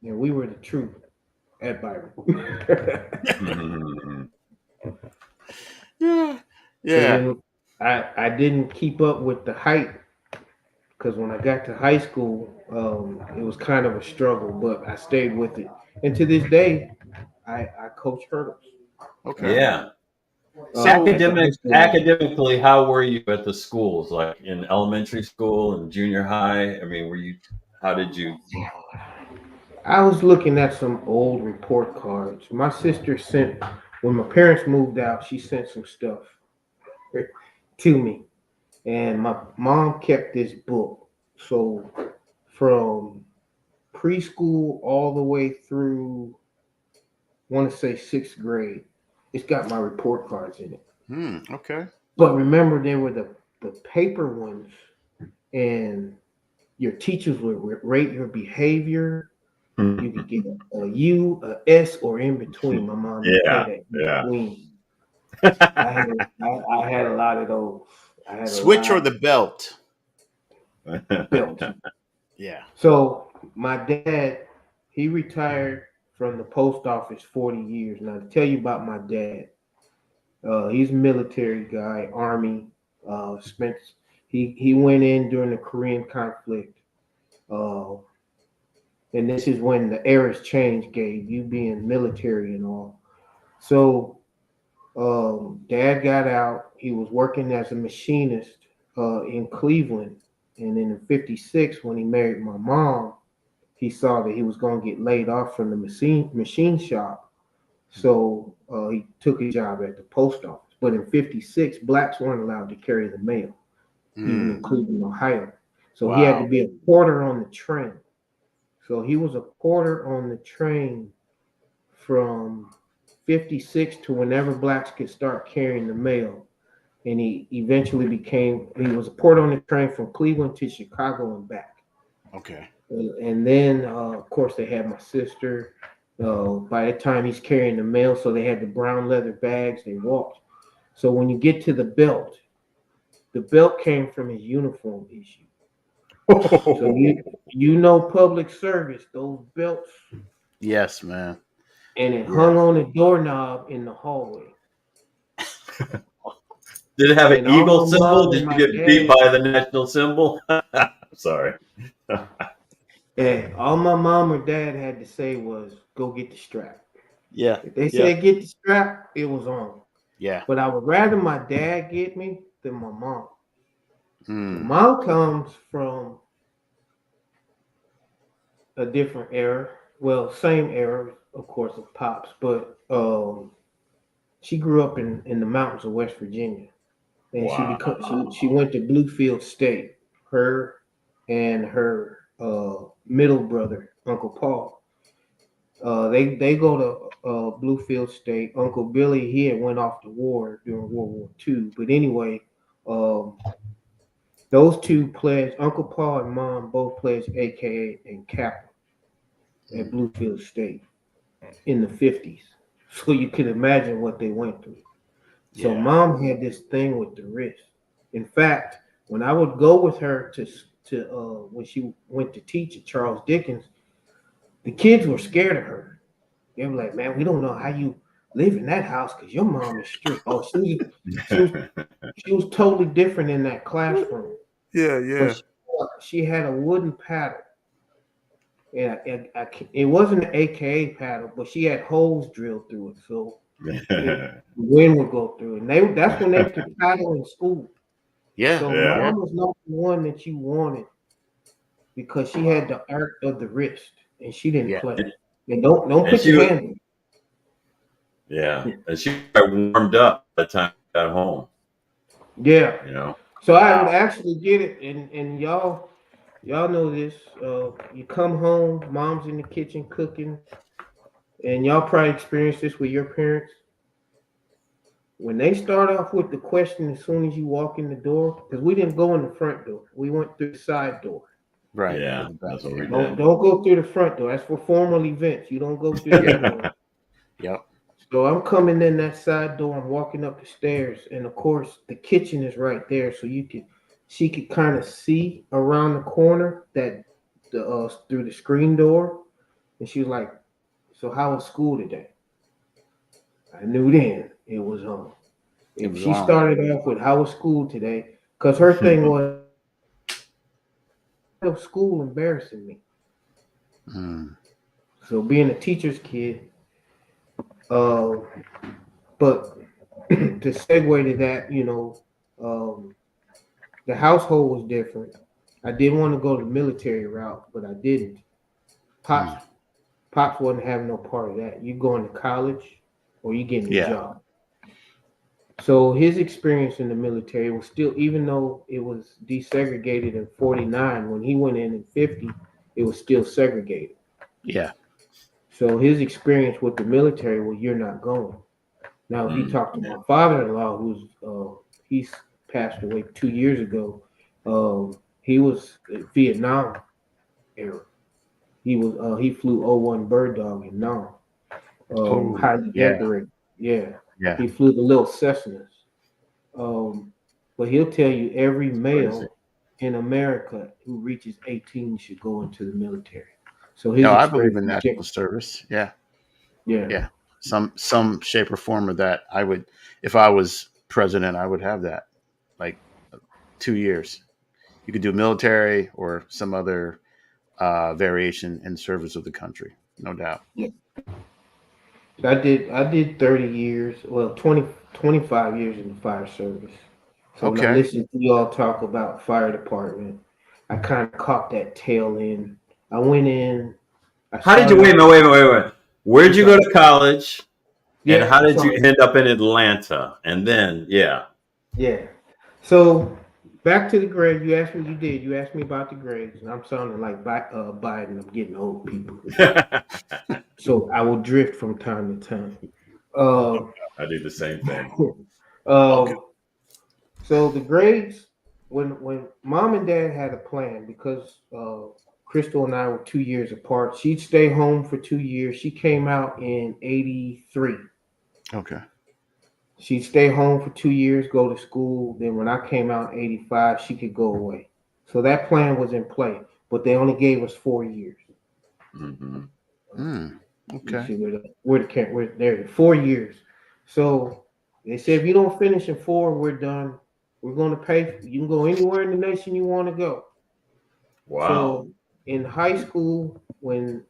And we were the truth at Byron. Yeah. So I didn't keep up with the height because when I got to high school, it was kind of a struggle, but I stayed with it. And to this day, I coach hurdles. Okay. Yeah. Academically, how were you at the schools? Like in elementary school and junior high? I mean, how did you? I was looking at some old report cards. My sister sent, when my parents moved out, she sent some stuff to me. And my mom kept this book. So from preschool all the way through, I want to say sixth grade, it's got my report cards in it. Okay. But remember, there were the paper ones, and your teachers would rate your behavior. You could get a U, a S, or in between. My mom would play that in between. I had a lot of those. I had Switch or the belt? Belt. Yeah. So my dad, he retired from the post office 40 years. Now to tell you about my dad, he's a military guy, Army. Spent he went in during the Korean conflict. And this is when the era's changed, Gabe, you being military and all. So dad got out. He was working as a machinist in Cleveland. And in 56, when he married my mom, he saw that he was going to get laid off from the machine shop. So he took a job at the post office. But in 56, blacks weren't allowed to carry the mail, even in Cleveland, Ohio. So he had to be a porter on the train. So he was a porter on the train from 56 to whenever blacks could start carrying the mail. And he eventually he was a porter on the train from Cleveland to Chicago and back. Okay. And then, of course, they had my sister. By the time he's carrying the mail, so they had the brown leather bags. They walked. So when you get to the belt came from his uniform issue. So you know public service, those belts. Yes, man. And it hung on a doorknob in the hallway. Did it have an eagle symbol? Did you get beat by the national symbol? Sorry. And all my mom or dad had to say was, go get the strap. Yeah. If they said get the strap, it was on. Yeah. But I would rather my dad get me than my mom. Mom comes from a different era. Well, same era, of course, of Pops, but she grew up in the mountains of West Virginia. And she went to Bluefield State. Her and her middle brother, Uncle Paul. They go to Bluefield State. Uncle Billy, he had went off to war during World War II. But anyway, those two pledged. Uncle Paul and Mom both pledged AKA and Kappa at Bluefield State in the 50s. So you can imagine what they went through. So Mom had this thing with the wrist. In fact, when I would go with her to when she went to teach at Charles Dickens, the kids were scared of her. They were like, "Man, we don't know how you live in that house because your mom is strict." Oh, she was totally different in that classroom. Yeah. She had a wooden paddle. Yeah, it wasn't an AKA paddle, but she had holes drilled through it, so the wind would go through it. And that's when they could paddle in school. Yeah. So Mom was not the one that you wanted because she had the art of the wrist, and she didn't play. And don't put your hand in. Yeah, and she got warmed up by the time she got home. Yeah, you know. So I would actually get it, and y'all know this. You come home, Mom's in the kitchen cooking, and y'all probably experienced this with your parents. When they start off with the question as soon as you walk in the door, because we didn't go in the front door, we went through the side door. Right. Yeah, that's what we did. Don't go through the front door. That's for formal events. You don't go through the door. Yep. So I'm coming in that side door. I'm walking up the stairs, and of course the kitchen is right there, so she could kind of see around the corner that through the screen door, and she was like, "So how was school today?" I knew then it was on. If she started off with "How was school today?" because her thing was school embarrassing me. So being a teacher's kid, but to segue to that, the household was different. I didn't want to go the military route, but I didn't. Pops, Pops wasn't having no part of that. You going to college or you getting a job. So his experience in the military was still, even though it was desegregated in 49, when he went in 50, it was still segregated. Yeah. So his experience with the military was, you're not going. Now, if you talk to my father-in-law, he's passed away 2 years ago, he was Vietnam era. He flew O-1 Bird Dog in Nam. Highly decorated. Yeah. He flew the little Cessnas. But he'll tell you every male in America who reaches 18 should go into the military. So his I believe in national service. Yeah. Yeah. Some shape or form of that. I would, if I was president, I would have that. Like 2 years. You could do military or some other variation in service of the country. No doubt. Yeah. I did 30 years, well, 25 years in the fire service. So when I listened to y'all talk about fire department, I kind of caught that tail end. I went in. How did you wait? Where'd you go to college? And how did you end up in Atlanta? And then, Yeah. So back to the grade. You asked me. You did. You asked me about the grades, and I'm sounding like Biden. I'm getting old, people. So I will drift from time to time. I do the same thing. So the grades, when mom and dad had a plan, because Crystal and I were 2 years apart, she'd stay home for 2 years. She came out in 83. Okay. She'd stay home for 2 years, go to school. Then when I came out in 85, she could go away. So that plan was in play, but they only gave us 4 years. Okay. We're there 4 years. So they said, if you don't finish in 4, we're done. We're going to pay. You can go anywhere in the nation you want to go. Wow. So in high school, when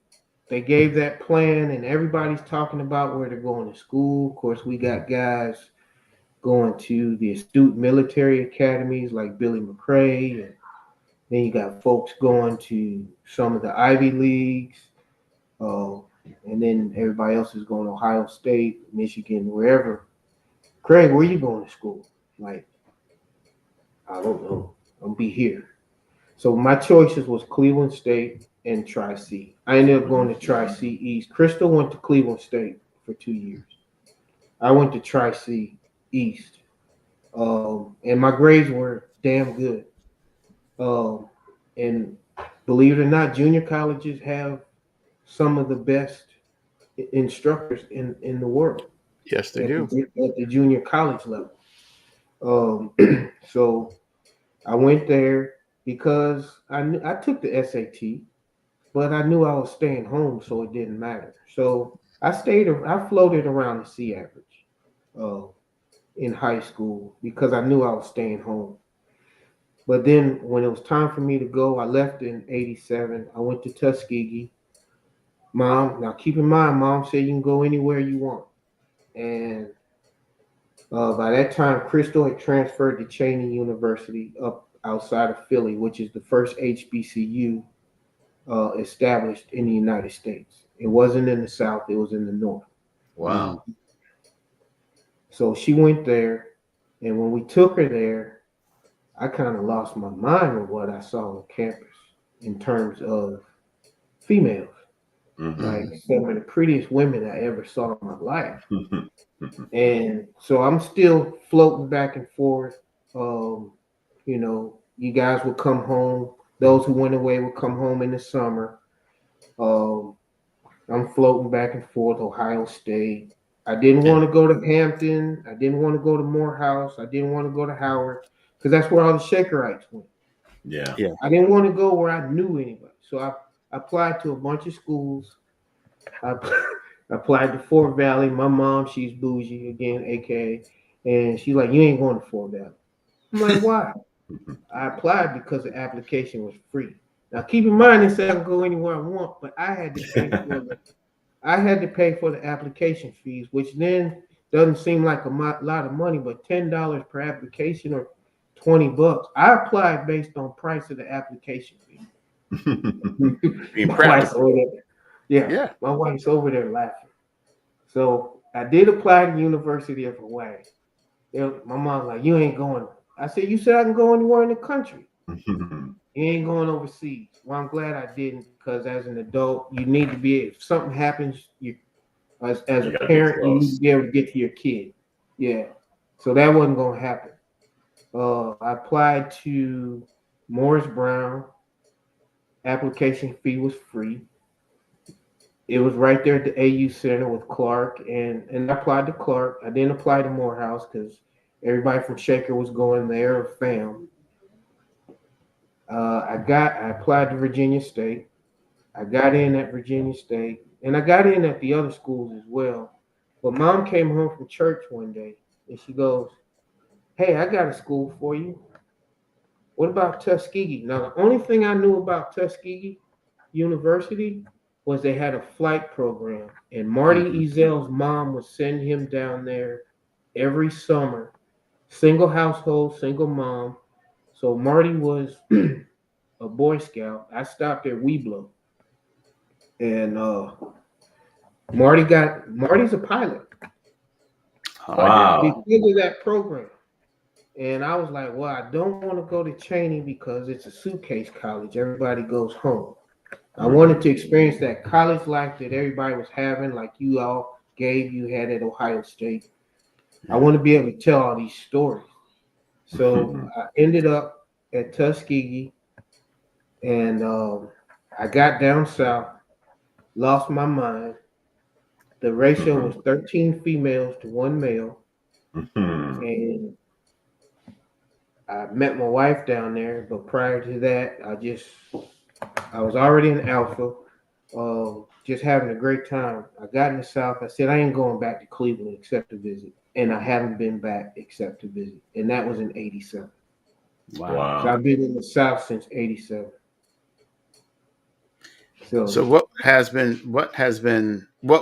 they gave that plan and everybody's talking about where they're going to school, of course, we got guys going to the astute military academies like Billy McCrae, and then you got folks going to some of the Ivy Leagues, and then everybody else is going to Ohio State, Michigan, wherever. Craig, where you going to school? Like, I don't know. I'll be here. So my choices was Cleveland State and Tri-C. I ended up going to Tri-C East. Crystal went to Cleveland State for 2 years. I went to Tri-C East. And my grades were damn good. And believe it or not, junior colleges have some of the best instructors in the world. Yes, they do. At the junior college level. So I went there because I took the SAT, but I knew I was staying home, so it didn't matter. So I floated around the C average in high school because I knew I was staying home. But then when it was time for me to go, I left in 87. I went to Tuskegee. Now keep in mind, Mom said you can go anywhere you want. And by that time, Crystal had transferred to Cheyney University up outside of Philly, which is the first HBCU established in the United States. It wasn't in the South, it was in the North. Wow. So she went there, and when we took her there, I kind of lost my mind with what I saw on campus in terms of females. Like some of the prettiest women I ever saw in my life. And so I'm still floating back and forth. You guys would come home. Those who went away would come home in the summer. I'm floating back and forth, Ohio State. I didn't want to go to Hampton. I didn't want to go to Morehouse. I didn't want to go to Howard because that's where all the Shakerites went. Yeah. I didn't want to go where I knew anybody. So I applied to a bunch of schools. I applied to Fort Valley. My mom, she's bougie again, aka, and she's like, "You ain't going to Fort Valley." I'm like, "Why?" I applied because the application was free. Now, keep in mind, it said I can go anywhere I want, but I had to pay for the application fees, which then Doesn't seem like a lot of money, but $10 per application or $20. I applied based on price of the application fee. Being My wife's practical. over there. Yeah, Yeah. my wife's over there laughing. So I did apply to the University of Hawaii. My mom's like, you ain't going. I said, you said I can go anywhere in the country. You ain't going overseas. Well, I'm glad I didn't, because as an adult, you need to be. If something happens, as a You gotta be parent, you need to close. be able to get to your kid. Yeah. So that wasn't gonna happen. I applied to Morris Brown. Application fee was free. It was right there at the AU Center with Clark, and I applied to Clark. I didn't apply to Morehouse because everybody from Shaker was going there, or fam. I applied to Virginia State. I got in at Virginia State, and I got in at the other schools as well. But mom came home from church one day, and she goes, "Hey, I got a school for you. What about Tuskegee?" Now, the only thing I knew about Tuskegee University was they had a flight program, and Marty Mhm. Ezel's mom would send him down there every summer. Single household, single mom. So Marty was a Boy Scout. I stopped at Weeblo, and Marty's a pilot Oh, I didn't know. Wow. because of that program. And I was like, well, I don't want to go to Cheney because it's a suitcase college. Everybody goes home. I wanted to experience that college life that everybody was having, like you had at Ohio State. I want to be able to tell all these stories. So I ended up at Tuskegee, and I got down south, lost my mind. The ratio was 13 females to one male, and I met my wife down there. But prior to that, I was already in Alpha, just having a great time. I got in the South. I said I ain't going back to Cleveland except to visit, and I haven't been back except to visit, and that was in '87. Wow. So I've been in the South since '87. So So what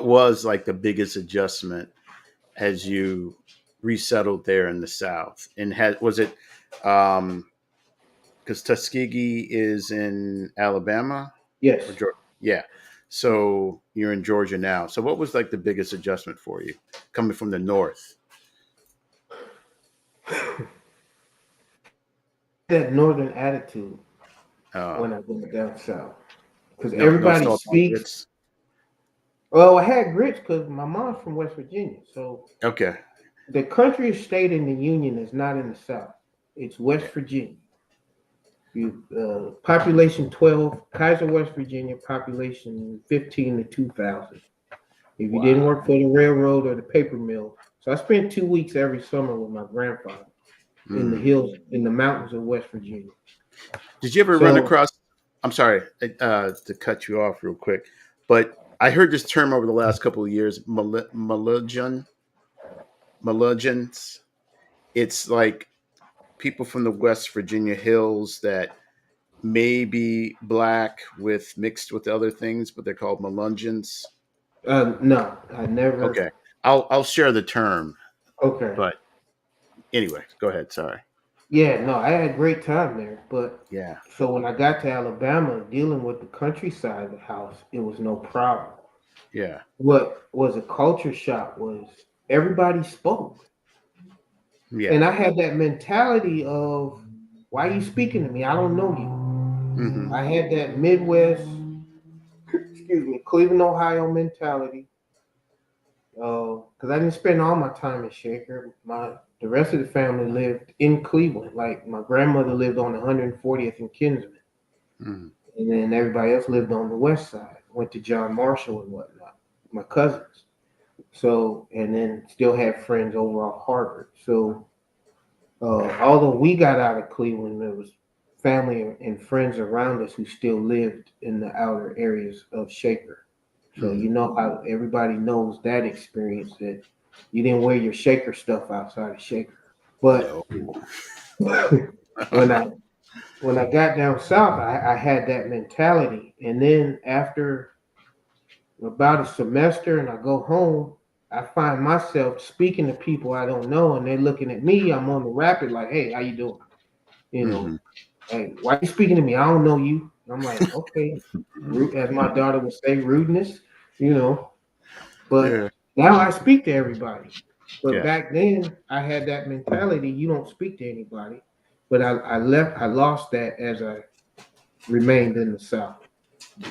was like the biggest adjustment as you resettled there in the South? And was it because Tuskegee is in Alabama or yes, Georgia? Yeah. So you're in Georgia now. So what was like the biggest adjustment for you coming from the North? that Northern attitude Uh, when I went down south, because no everybody salt on speaks. grits. Well, I had grits because my mom's from West Virginia, so Okay. the country state in the Union is not in the South. It's West Virginia. Population 12, Kaiser, West Virginia, population 15 to 2,000. If you didn't Wow. work for the railroad or the paper mill. So I spent 2 weeks every summer with my grandfather in the Mm. hills, in the mountains of West Virginia. Did you ever run So, across? I'm sorry to cut you off real quick, but I heard this term over the last couple of years, Melungeons. It's like people from the West Virginia hills that may be black with mixed with other things, but they're called Melungeons. no, I never. Okay, I'll share the term, Okay. but anyway, go ahead. Sorry. Yeah, no, I had a great time there. But Yeah. so when I got to Alabama, dealing with the countryside of the house, it was no problem. Yeah. What was a culture shock was everybody spoke. Yeah. And I had that mentality of, why are you speaking to me? I don't know you. Hmm. I had that Midwest, excuse me, Cleveland, Ohio mentality. Because I didn't spend all my time in Shaker. The rest of the family lived in Cleveland. Like my grandmother lived on 140th and Kinsman, Hmm. and then everybody else lived on the west side. Went to John Marshall and whatnot. My cousins. So and then still had friends over at Harvard. So although we got out of Cleveland, there was family and friends around us who still lived in the outer areas of Shaker. So Hmm. you know how everybody knows that experience, that you didn't wear your Shaker stuff outside of Shaker. But No. when I when I got down south, I had that mentality, and then after about a semester, and I go home, I find myself speaking to people I don't know, and they're looking at me. I'm on the rapid, like, "Hey, how you doing? You know, Mm-hmm. hey, why you speaking to me? I don't know you." And I'm like, "Okay," as my daughter would say, rudeness. You know, Yeah. but now I speak to everybody. But Yeah. back then, I had that mentality: you don't speak to anybody. But I lost that as I remained in the South.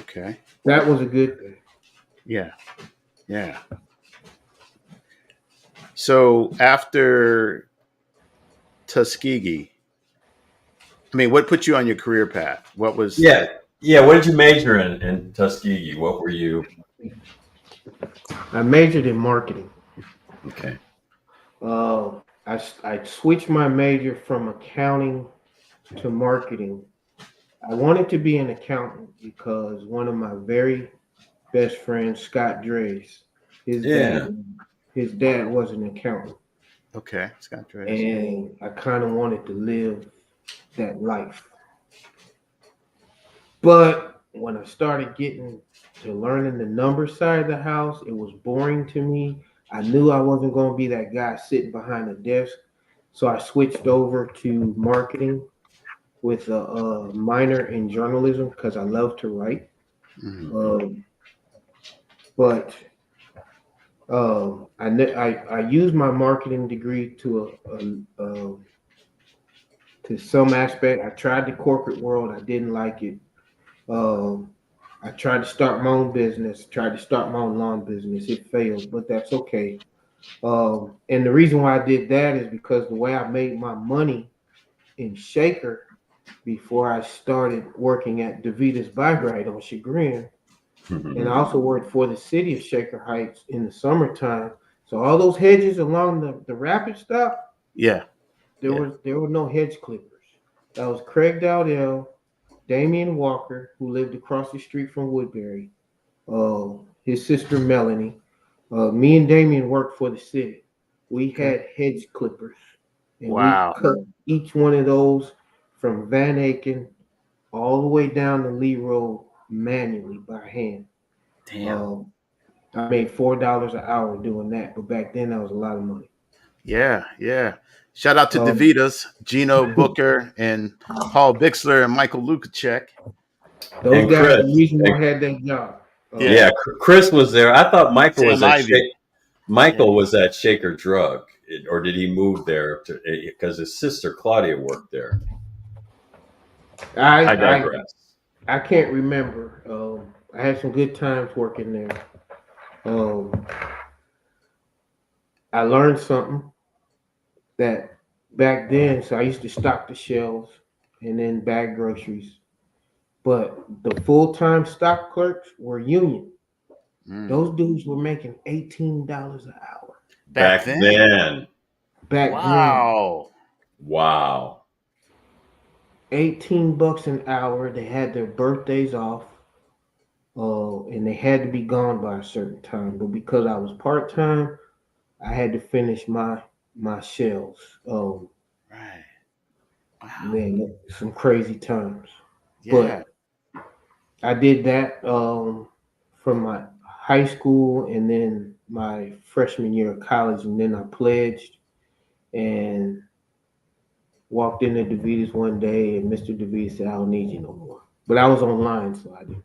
Okay. That was a good thing. Yeah. Yeah. So after Tuskegee, I mean, what put you on your career path? What was Yeah, yeah. What did you major in Tuskegee? What were you? I majored in marketing. Okay. I switched my major from accounting to marketing. I wanted to be an accountant because one of my very best friends, Scott Dre's, his Yeah. dad, his dad was an accountant, okay? Scott Dress. and I kind of wanted to live that life. But when I started getting to learning the number side of the house, it was boring to me. I knew I wasn't going to be that guy sitting behind a desk, so I switched over to marketing with a minor in journalism because I love to write. Mm-hmm. Um, but I used my marketing degree to some aspect. I tried the corporate world. I didn't like it. Um, I tried to start my own business. Tried to start my own lawn business. It failed, but that's okay. And the reason why I did that is because the way I made my money in Shaker before I started working at DeVita's Bike Ride on Chagrin. And I also worked for the city of Shaker Heights in the summertime. So all those hedges along the rapid stop, Yeah. Yeah. there were no hedge clippers. That was Craig Dowdell, Damian Walker, who lived across the street from Woodbury, his sister Melanie. Me and Damian worked for the city. We Okay. had hedge clippers, and we Wow. cut each one of those from Van Aken all the way down to Lee Road manually by hand. Damn. Um, I made $4 an hour doing that, but back then that was a lot of money. Yeah. Yeah. Shout out to Um, Davidas, Gino Booker, and Paul Bixler and Michael Lukacek. those And guys, the Chris. reason And, why I had that job. Yeah. yeah, Chris was there. I thought Michael was Sam at Ivy. Yeah. Michael was at Shaker Drug, or did he move there to because his sister Claudia worked there? I I I digress. I can't remember. I had some good times working there. Um, I learned something that back then. So I used to stock the shelves and then bag groceries. But the full time stock clerks were union. Mm. Those dudes were making $18 an hour Back Back then. then, back then. Wow. wow. 18 bucks an hour. They had their birthdays off, and they had to be gone by a certain time. But because I was part time, I had to finish my shelves. Right. Wow. Man, some crazy times. Yeah. But I did that from my high school and then my freshman year of college, and then I pledged and walked into DeVita's one day, and Mr. DeVita said, "I don't need you no more." But I was online, so I didn't.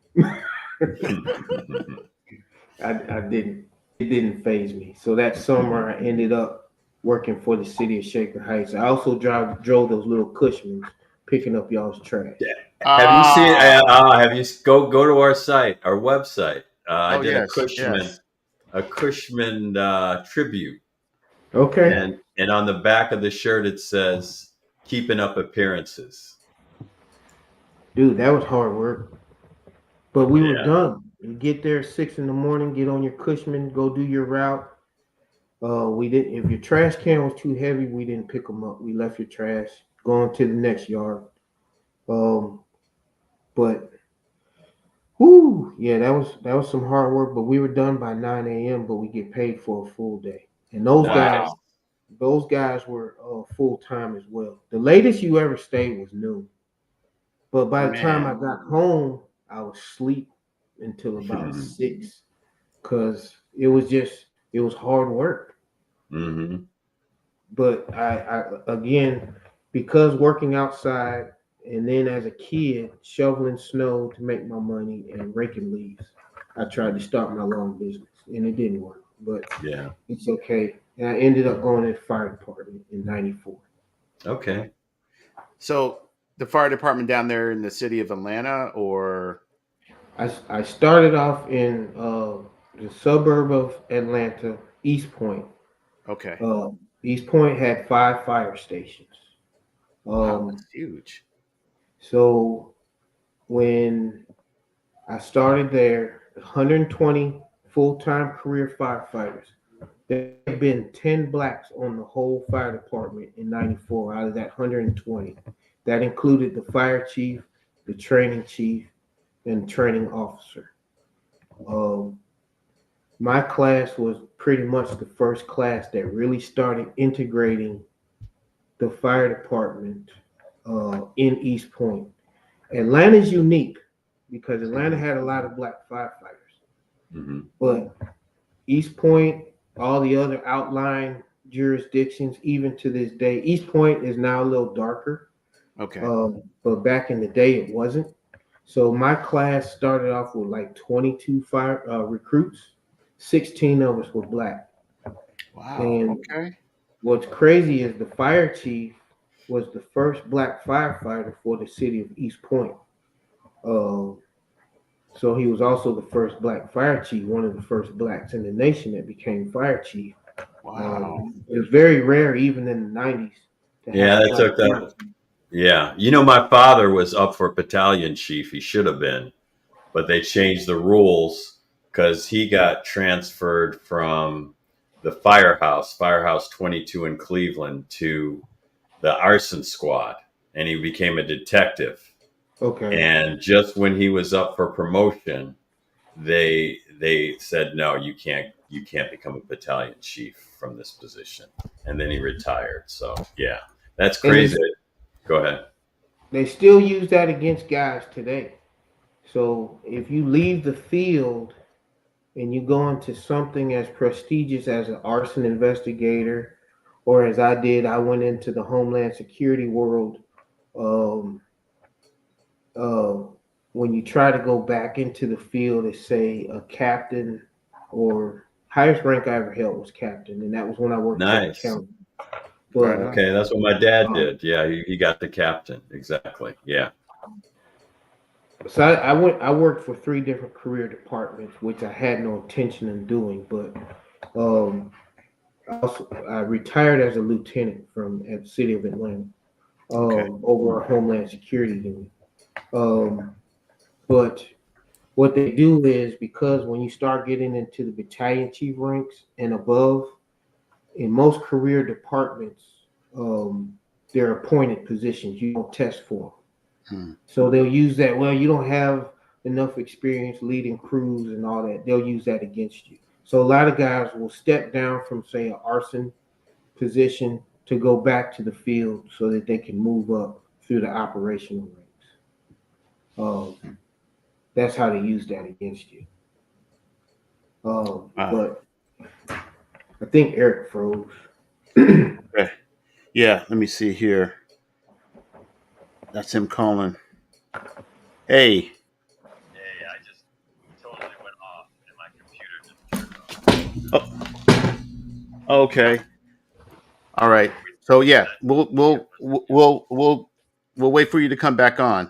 I didn't. It didn't phase me. So that summer, I ended up working for the city of Shaker Heights. I also drove those little Cushmans, picking up y'all's trash. Have you seen? Ah. Have you go to our site, our website? I Oh did yes. Yes. A Cushman tribute, Okay, and on the back of the shirt it says "Keeping Up Appearances." dude, that was hard work. But we were Yeah, done. You get there at 6 in the morning, get on your Cushman, go do your route. We didn't. If your trash can was too heavy, we didn't pick them up. We left your trash, going to the next yard. Um, but whoo, yeah, that was some hard work. But we were done by 9 a.m. But we get paid for a full day. And nice. Wow. those guys were full time as well. The latest you ever stayed was noon. But by the time Man. I got home, I was asleep until about 6 because it was just it was hard work. Mm-hmm. But I again, because working outside and then as a kid shoveling snow to make my money and raking leaves, I tried to start my lawn business and it didn't work. But Yeah. it's okay. And I ended up going to the fire department in '94. Okay. So the fire department down there in the city of Atlanta, or I started off in the suburb of Atlanta, East Point. okay, Uh, East Point had 5 fire stations. wow, Um, that's huge. so when I started there, 120 full-time career firefighters. There have been 10 blacks on the whole fire department in '94 out of that 120. That included the fire chief, the training chief, and training officer. Um, my class was pretty much the first class that really started integrating the fire department in East Point. Atlanta's unique because Atlanta had a lot of black firefighters, Mm-hmm. but East Point, all the other outlying jurisdictions, even to this day, East Point is now a little darker, Okay, but back in the day it wasn't. So my class started off with like 22 fire recruits. 16 of us were black. wow, And okay, what's crazy is the fire chief was the first black firefighter for the city of East Point. Uh, so he was also the first black fire chief, one of the first blacks in the nation that became fire chief. wow. It was very rare, even in the '90s, to have Yeah, a that black took fire that. chief. Yeah. You know, my father was up for battalion chief. He should have been, but they changed the rules because he got transferred from the firehouse 22 in Cleveland, to the arson squad, and he became a detective. Okay. And just when he was up for promotion, they said, no, you can't become a battalion chief from this position. And then he retired. So yeah, that's And crazy. Go ahead. they still use that against guys today. So if you leave the field and you go into something as prestigious as an arson investigator, or as I did, I went into the Homeland Security world. Um, uh, when you try to go back into the field as, say, a captain, or highest rank I ever held was captain, and that was when I worked for the Nice. county. Right But on. Okay, that's what my dad um, did. Yeah, he got the captain. Exactly. Yeah. so I worked for 3 different career departments, which I had no intention of doing. But um, I retired as a lieutenant from at the city of Atlanta, Okay, over a Homeland Security unit. Um, but what they do is, because when you start getting into the battalion chief ranks and above, in most career departments, um, they're appointed positions. You don't test for them. hmm. So they'll use that. Well, you don't have enough experience leading crews and all that. They'll use that against you. So a lot of guys will step down from, say, an arson position to go back to the field so that they can move up through the operational ranks. That's how they use that against you. Wow. But I think Eric froze. Okay, yeah. Let me see here. That's him calling. Hey. Hey, I just totally went off and my computer just turned off. Oh, okay. All right. So yeah, we'll wait for you to come back on.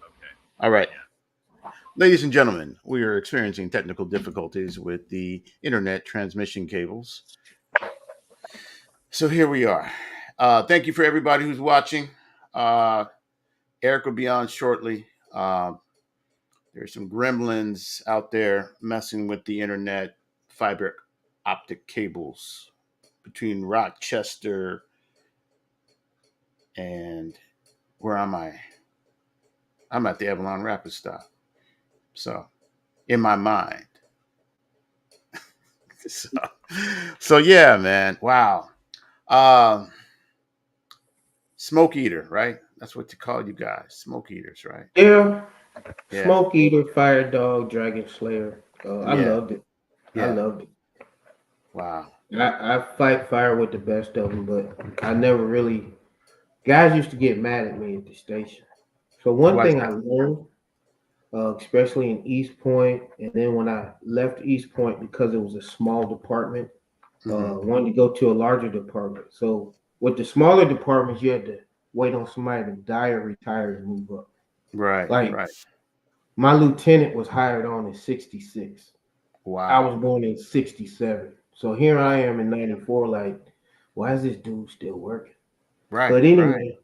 Okay. All right. Yeah. Ladies and gentlemen, we are experiencing technical difficulties with the internet transmission cables. So here we are. Thank you for everybody who's watching. Uh, Eric will be on shortly. There's some gremlins out there messing with the internet fiber optic cables between Rochester and where am I? I'm at the Avalon Rapid stop. So in my mind. so, so yeah, man. Wow. Um, Smoke eater, right? That's what you call you guys, smoke eaters, right? Yeah, Yeah, Smoke Eater, Fire Dog, Dragon Slayer. I yeah, loved it. I yeah. loved it. Wow. I fight fire with the best of them, but I never really. Guys used to get mad at me at the station. So one Why's thing I that? learned, especially in East Point, and then when I left East Point because it was a small department, wanted to go to a larger department. So with the smaller departments, you had to wait on somebody to die or retire to move up. Right. Like Right. my lieutenant was hired on in '66. I Wow. was born in '67. So here I am in '94. Like, why is this dude still working? Right. But Right. anyway,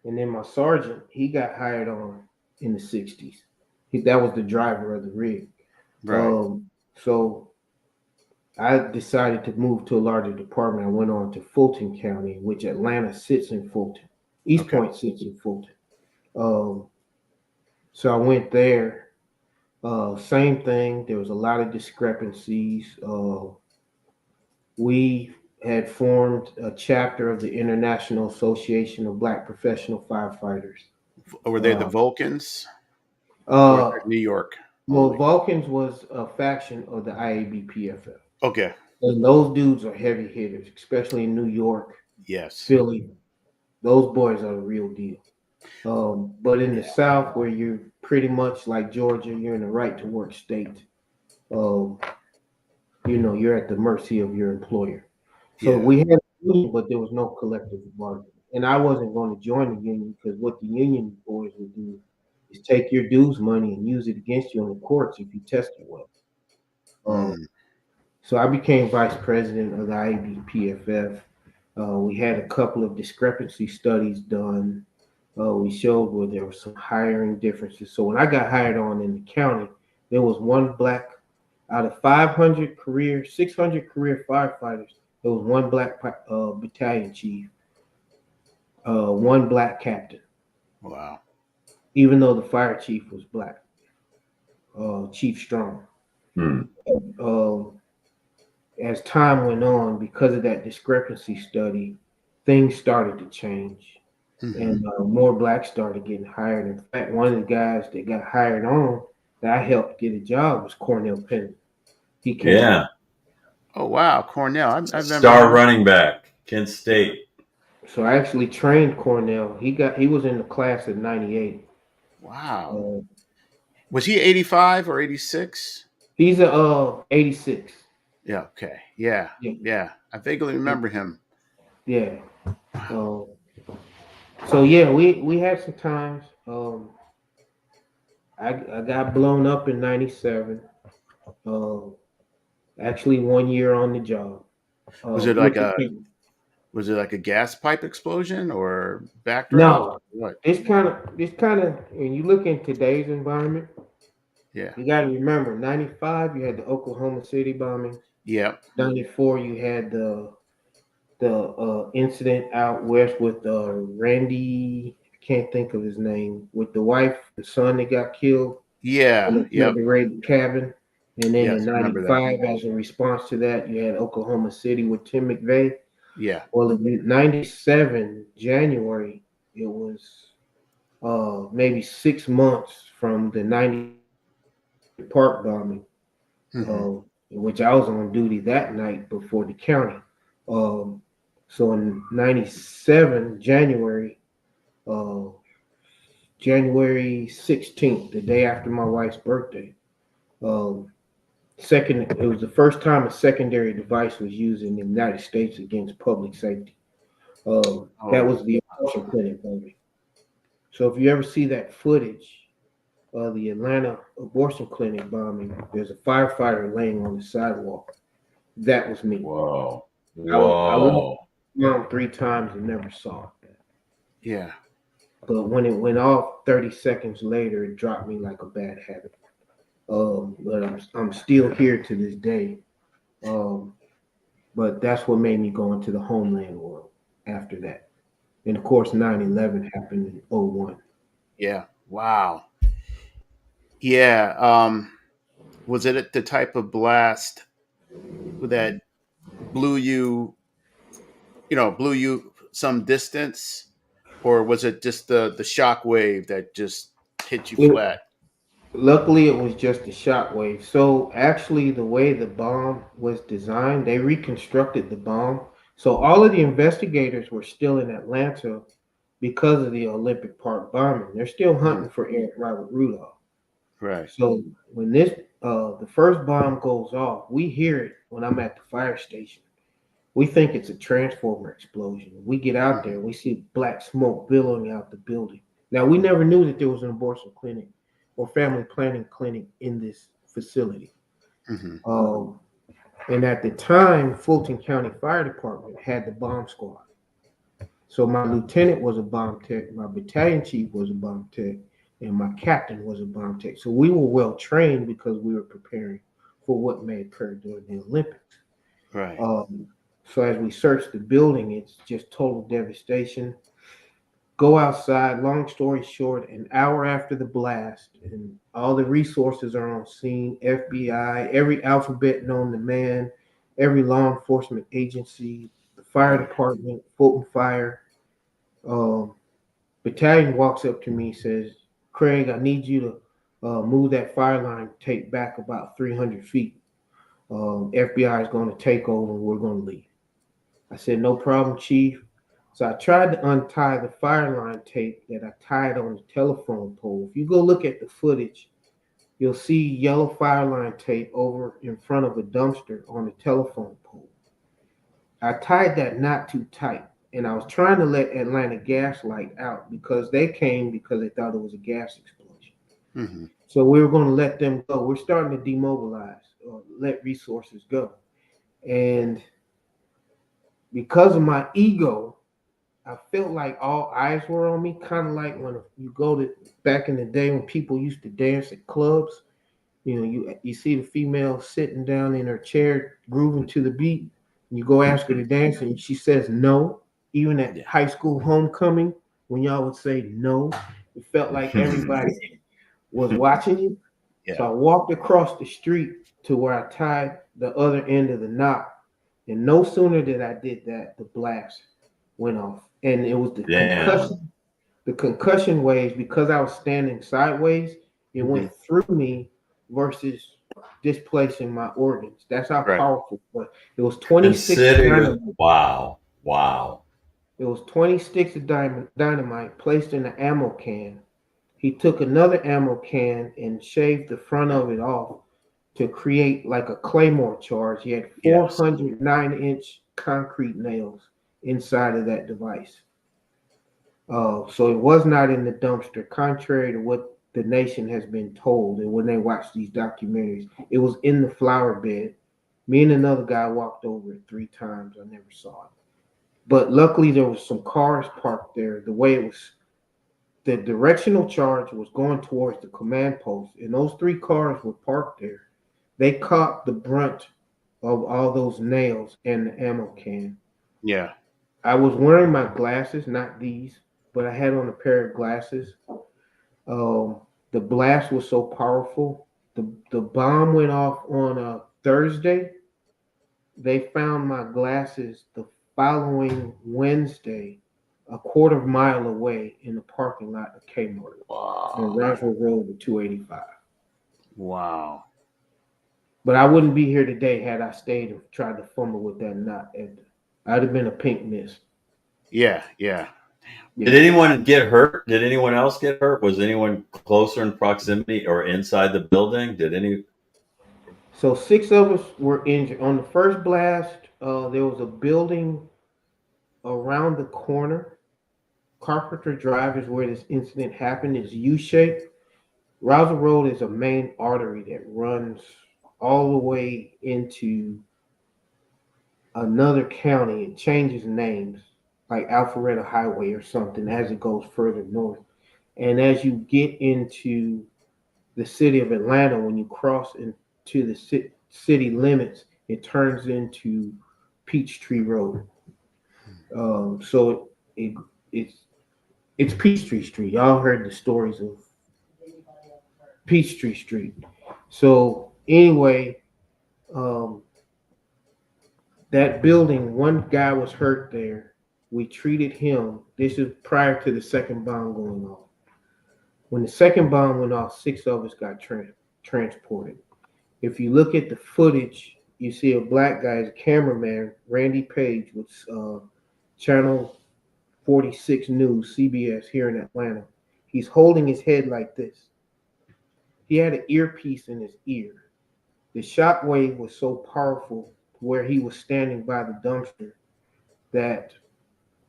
and then my sergeant, he got hired on in the '60s. That was the driver of the rig. Right. So I decided to move to a larger department. I went on to Fulton County, which Atlanta sits in Fulton. East Okay. Point sits in Fulton. Um, so I went there. Same thing. There was a lot of discrepancies. We had formed a chapter of the International Association of Black Professional Firefighters. Were they the Uh, Vulcans or was uh, it New York well, only? Vulcans was a faction of the IABPFF. Okay. And those dudes are heavy hitters, especially in New York, Yes. Philly. Those boys are the real deal. But in the Yeah. South, where you're pretty much like Georgia, you're in a right to work state. Um, you're at the mercy of your employer. So Yeah. we had a union, but there was no collective bargaining. And I wasn't going to join the union because what the union boys would do is take your dues money and use it against you in the courts if you tested well. Uh, Mm. so I became vice president of the IBPFF. We had a couple of discrepancy studies done. We showed where there were some hiring differences. So when I got hired on in the county, there was one black out of 600 career firefighters. There was one black battalion chief, one black captain, Wow. even though the fire chief was black, Chief Strong. Hmm. Uh, as time went on, because of that discrepancy study, things started to change. Hmm. And more blacks started getting hired. In fact, one of the guys that got hired on that I helped get a job was Cornell Penn. He came Yeah. out. Oh wow, Cornell. I remember Star him. running back, Kent State. So I actually trained Cornell. He was in the class of '98. Wow. Uh, Was he 85 or 86? he's a '86. Yeah. Okay. Yeah. Yeah, Yeah. I vaguely remember him. yeah. Wow. Uh, so yeah, we had some times. I got blown up in '97. Uh, actually, 1 year on the job. Was it like With a the was it like a gas pipe explosion or backdraft? no, What? this kind of when you look in today's environment, Yeah. you got to remember '95 you had the Oklahoma City bombings. Yeah. '94 you had the incident out west with Randy. I can't think of his name with the wife, the son that got killed when Yeah. they tried Yep. to raid the cabin. And then Yes. in I remember that. '95, as a response to that, you had Oklahoma City with Tim McVeigh. Yeah. Well, in '97 January, it was maybe 6 months from the '90 Park bombing, Hmm. in which I was on duty that night before the county. Um, so in '97 uh, January 16th, the day after my wife's birthday, um, it was the first time a secondary device was used in the United States against public safety. That Oh. was the abortion clinic bombing. So if you ever see that footage of the Atlanta abortion clinic bombing, there's a firefighter laying on the sidewalk. That was me. Whoa. I walked Whoa. around 3 times and never saw it. Yeah. But when it went off 30 seconds later, it dropped me like a bad habit. But I'm still here to this day. Um, but that's what made me go into the homeland world after that. And of course, 9/11 happened in '01. Yeah. Wow. Yeah. Was it the type of blast that blew you, blew you some distance, or was it just the shock wave that just hit you It, flat? Luckily, it was just a shockwave. So actually, the way the bomb was designed, they reconstructed the bomb. So all of the investigators were still in Atlanta because of the Olympic Park bombing. They're still Mhm. hunting for Eric Robert Rudolph. Right. So when the first bomb goes off, we hear it when I'm at the fire station. We think it's a transformer explosion. We get out Mhm. there, we see black smoke billowing out the building. Now we never knew that there was an abortion clinic or family planning clinic in this facility. Mhm. Um, and at the time, Fulton County Fire Department had the bomb squad. So my lieutenant was a bomb tech, my battalion chief was a bomb tech, and my captain was a bomb tech. So we were well trained because we were preparing for what may occur during the Olympics. Right. Um, so as we search the building, it's just total devastation. Go outside. Long story short, an hour after the blast, and all the resources are on scene. FBI, every alphabet known to man, every law enforcement agency, the fire Right. department, Fulton Fire. Um, Battalion walks up to me, says, "Craig, I need you to move that fire line tape back about 300 feet. FBI is going to take over, and we're going to leave." I said, "No problem, Chief." So I tried to untie the fire line tape that I tied on the telephone pole. If you go look at the footage, you'll see yellow fire line tape over in front of a dumpster on the telephone pole. I tied that not too tight, and I was trying to let Atlanta Gas Light out because they came because they thought it was a gas explosion. Mhm. So we were going to let them go. We're starting to demobilize or let resources go. And because of my ego, I felt like all eyes were on me, kind of like when you go to back in the day when people used to dance at clubs. You know, you see the female sitting down in her chair grooving to the beat, and you go ask her to dance, and she says no. Even at Yeah. high school homecoming, when y'all would say no, it felt like everybody was watching you. So Yeah. I walked across the street to where I tied the other end of the knot, and no sooner did I did that, the blast went off, and it was the Damn. concussion. The concussion waves, because I was standing sideways, it Mhm. went through me versus displacing my organs. That's how Right. powerful it was. It was 20 sticks of Consider, dynamite. wow, wow. It was 20 sticks of dynamite placed in an ammo can. He took another ammo can and shaved the front of it off to create like a claymore charge. He had Yes. 400 9-inch concrete nails inside of that device. So it was not in the dumpster, contrary to what the nation has been told. And when they watch these documentaries, it was in the flower bed. Me and another guy walked over it 3 times. I never saw it. But luckily, there was some cars parked there. The way it was, the directional charge was going towards the command post, and those 3 cars were parked there. They caught the brunt of all those nails and the ammo can. Yeah. I was wearing my glasses, not these, but I had on a pair of glasses. The blast was so powerful. The bomb went off on a Thursday. They found my glasses the following Wednesday, a quarter mile away in the parking lot of Kmart on Wow. Roswell Road with 285. Wow. But I wouldn't be here today had I stayed and tried to fumble with that knot. I'd have been a pink miss. Yeah. Yeah. Did Yeah. anyone get hurt? Did anyone else get hurt? Was anyone closer in proximity or inside the building? Did any? So 6 of us were injured. On the first blast, there was a building around the corner. Carpenter Drive is where this incident happened. It's U-shaped. Rousel Road is a main artery that runs all the way into another county. It changes names, like Alpharetta Highway or something, as it goes further north. And as you get into the city of Atlanta, when you cross into the city limits, it turns into Peachtree Road. So it's it's Peachtree Street. Y'all heard the stories of Peachtree Street. So anyway, um, that building, one guy was hurt there. We treated him. This is prior to the second bomb going off. When the second bomb went off, 6 of us got transported. If you look at the footage, you see a black guy, a cameraman, Randy Page, with Channel 46 News, CBS here in Atlanta. He's holding his head like this. He had an earpiece in his ear. The shock wave was so powerful where he was standing by the dumpster that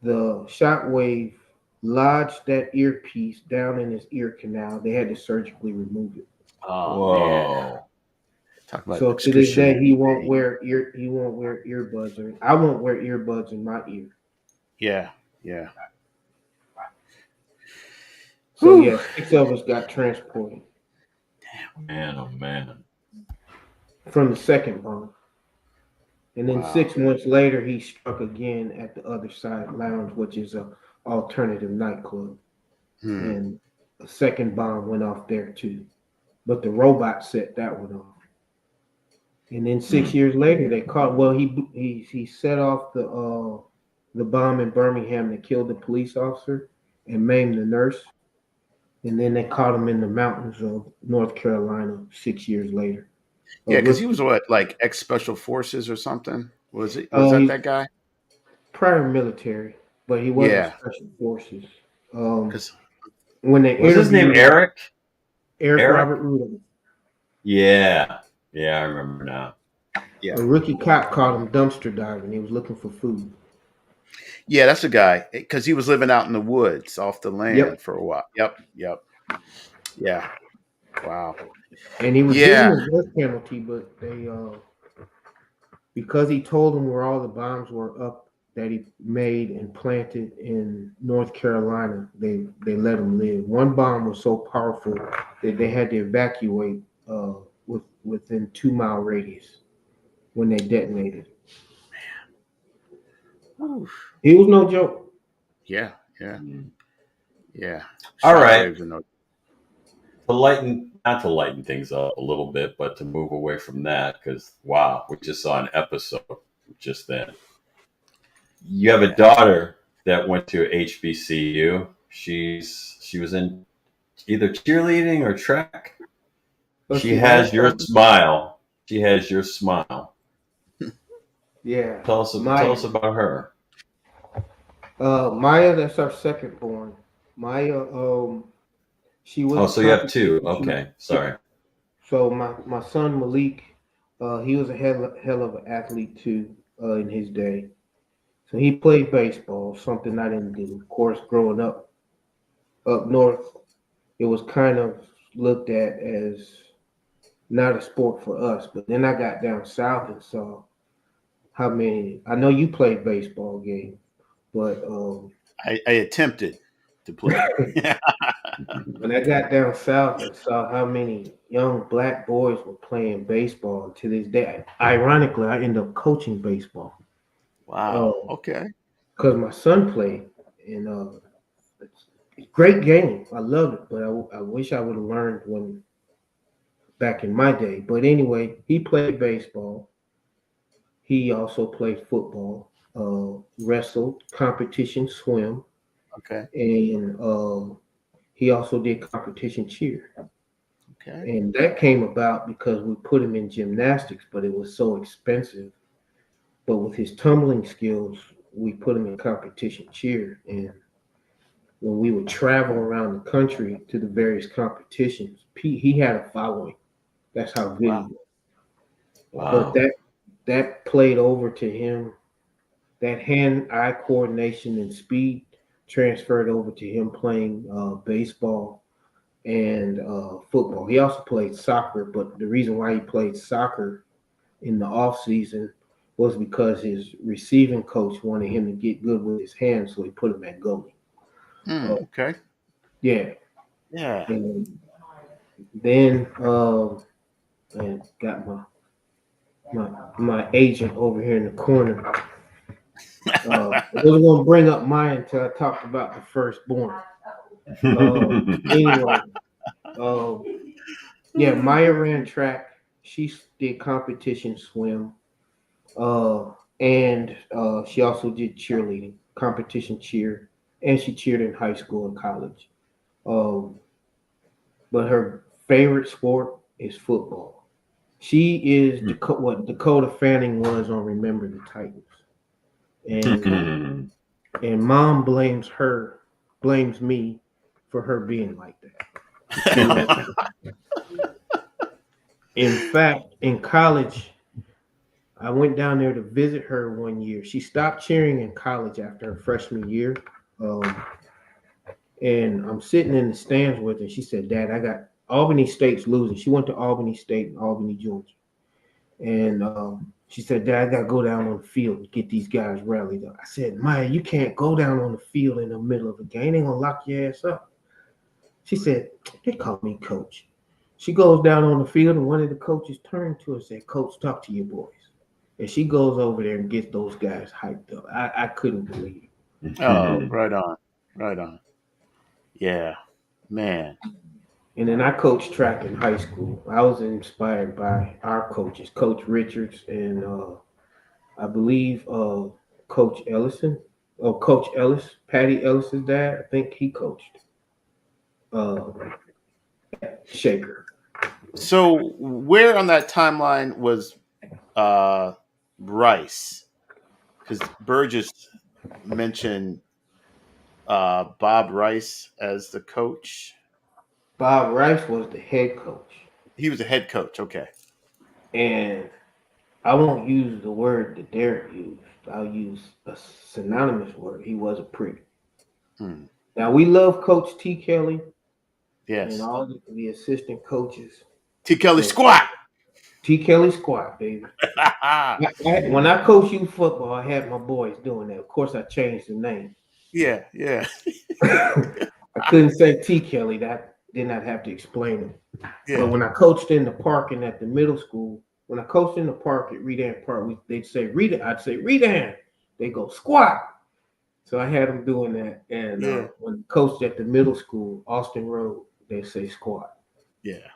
the shock wave lodged that earpiece down in his ear canal. They had to surgically remove it. Oh, Whoa. man. Talk about So to this day, he won't excruciating. wear earbuds, or I won't wear earbuds in my ear. Yeah, yeah. So Whew. yeah, 6 of us got transported Man, oh man. from the second bomb. And then Wow. 6 months later, he struck again at the Other Side Lounge, which is a alternative nightclub. And a second bomb went off there too. But the robot set that one off. And then 6 years later, they caught. Well, he set off the bomb in Birmingham that killed the police officer and maimed the nurse. And then they caught him in the mountains of North Carolina 6 years later. Yeah, because he was what, like ex-special forces or something? Was it? Was He's that guy? prior military, but he wasn't Yeah. special forces. Because When they Was his name interviewed Eric? Eric Eric? Robert Rudolph, Yeah. Yeah, I remember now. yeah, a rookie cop caught him dumpster diving. He was looking for food. yeah, that's the guy. Because he was living out in the woods off the land Yep. for a while. Yep. Yeah. Wow. And he was Yeah. given a death penalty, but they because he told them where all the bombs were up that he made and planted in North Carolina, they let him live. One bomb was so powerful that they had to evacuate within 2 mile radius when they detonated. Oof. He was no joke. Yeah. All right. Shockwaves are no- Not to lighten things up a little bit, but to move away from that, because wow, we just saw an episode just then. You have a daughter that went to HBCU. She was in either cheerleading or track. She has your smile. She has your smile. Yeah. Tell us about her. Maya, that's our second born. Maya, she was. Oh, so you have two. Okay, sorry. So my son Malik, he was a hell of an athlete too in his day. So he played baseball, something I didn't do. Of course, growing up north, it was kind of looked at as not a sport for us. But then I got down south and saw how many. I know you played baseball, Gabe, but I attempted to play. when I got down south and saw how many young black boys were playing baseball, to this day, ironically, I ended up coaching baseball. Wow. Okay. Because my son played, and it's a great game. I loved it, but I wish I would have learned when back in my day. But anyway, he played baseball. He also played football, wrestled, competition, swim, Okay. and he also did competition cheer. Okay. And that came about because we put him in gymnastics, but it was so expensive. But with his tumbling skills, we put him in competition cheer. And when we would travel around the country to the various competitions, he had a following. That's how good Wow. he was. Wow. But that played over to him. That hand-eye coordination and speed transferred over to him playing baseball and football. He also played soccer, but the reason why he played soccer in the off season was because his receiving coach wanted him to get good with his hands, so he put him at goalie. Okay. Yeah. Yeah. And then and got my agent over here in the corner. I wasn't gonna bring up mine until I talked about the firstborn. Anyway, yeah, Maya ran track. She did competition swim, and she also did cheerleading, competition cheer, and she cheered in high school and college. Um, but her favorite sport is football. She is what Dakota Fanning was on Remember the Titans, and Mom blames me for her being like that. In fact, in college, I went down there to visit her one year. She stopped cheering in college after her freshman year. And I'm sitting in the stands with her. She said, Dad, I got Albany State's losing. She went to Albany State and Albany, Georgia. And she said, Dad, I got to go down on the field and get these guys rallied up. I said, Maya, you can't go down on the field in the middle of a game. They ain't going to lock your ass up. She said, they call me coach. She goes down on the field, and one of the coaches turned to her and said, Coach, talk to your boys. And she goes over there and gets those guys hyped up. I couldn't believe it. Oh, right on. Right on. Yeah, man. And then I coached track in high school. I was inspired by our coaches, Coach Richards and I believe Coach Ellison, or Coach Ellis, Patty Ellis's dad. I think he coached Shaker. So where on that timeline was Rice? Because Burgess mentioned Bob Rice as the coach. Bob Rice was the head coach. He was the head coach. Okay. And I won't use the word that Derek used. I'll use a synonymous word. He was a prick. Now, we love Coach T. Kelly. Yes. And all the assistant coaches. T. Kelly squat. T. Kelly squat, baby. When I coached youth football, I had my boys doing that. Of course, I changed the name. Yeah. I couldn't say T. Kelly. That did not have to explain it. Yeah. But when I coached in the park and at the middle school, when I coached in the park at Redan Park, they'd say Redan. I'd say Redan. They go squat. So I had them doing that. And when I coached at the middle school, Austin Road, they say squat. Yeah.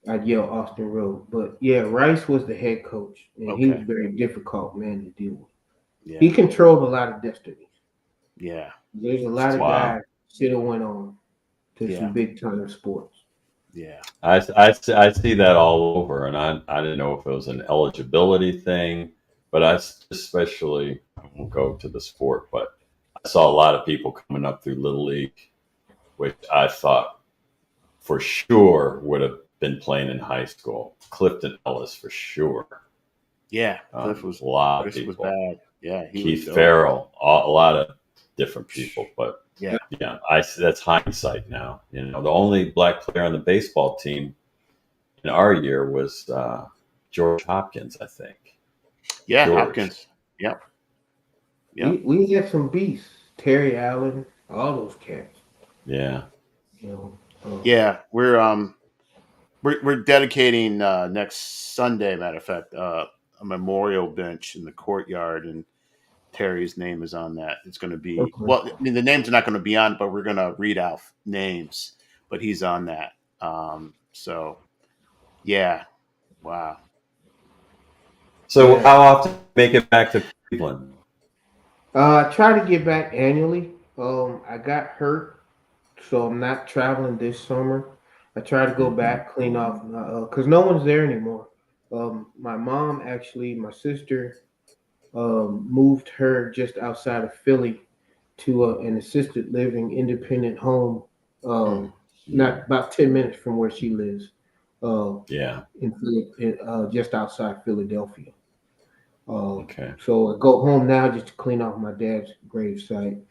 I'd yell Austin Road. But yeah, Rice was the head coach, and he was a very difficult man to deal with. Yeah. He controlled a lot of destinies. Yeah. There's a lot of guys should have went on to some big time sports. Yeah. I see that all over, and I didn't know if it was an eligibility thing, but I won't go to the sport, but I saw a lot of people coming up through Little League, which I thought for sure would have been playing in high school. Clifton Ellis for sure. Yeah, Cliff was a lot of was people. bad. Yeah, Keith Farrell, a lot of different people, but yeah, that's hindsight now. You know, the only black player on the baseball team in our year was George Hopkins, I think. Yeah, George. Hopkins. Yep. We have some beasts. Terry Allen, all those cats. Yeah. You know, yeah, we're dedicating next Sunday, matter of fact, a memorial bench in the courtyard, and Terry's name is on that. It's going to be well. I mean, the names are not going to be on it, but we're going to read out names. But he's on that. So, yeah, wow. So, how often make it back to Cleveland? I try to get back annually. I got hurt, so I'm not traveling this summer. I try to go back, clean off, because no one's there anymore. My mom, actually, my sister, moved her just outside of Philly to an assisted living independent home, not about 10 minutes from where she lives. Just outside Philadelphia. So I go home now just to clean off my dad's gravesite,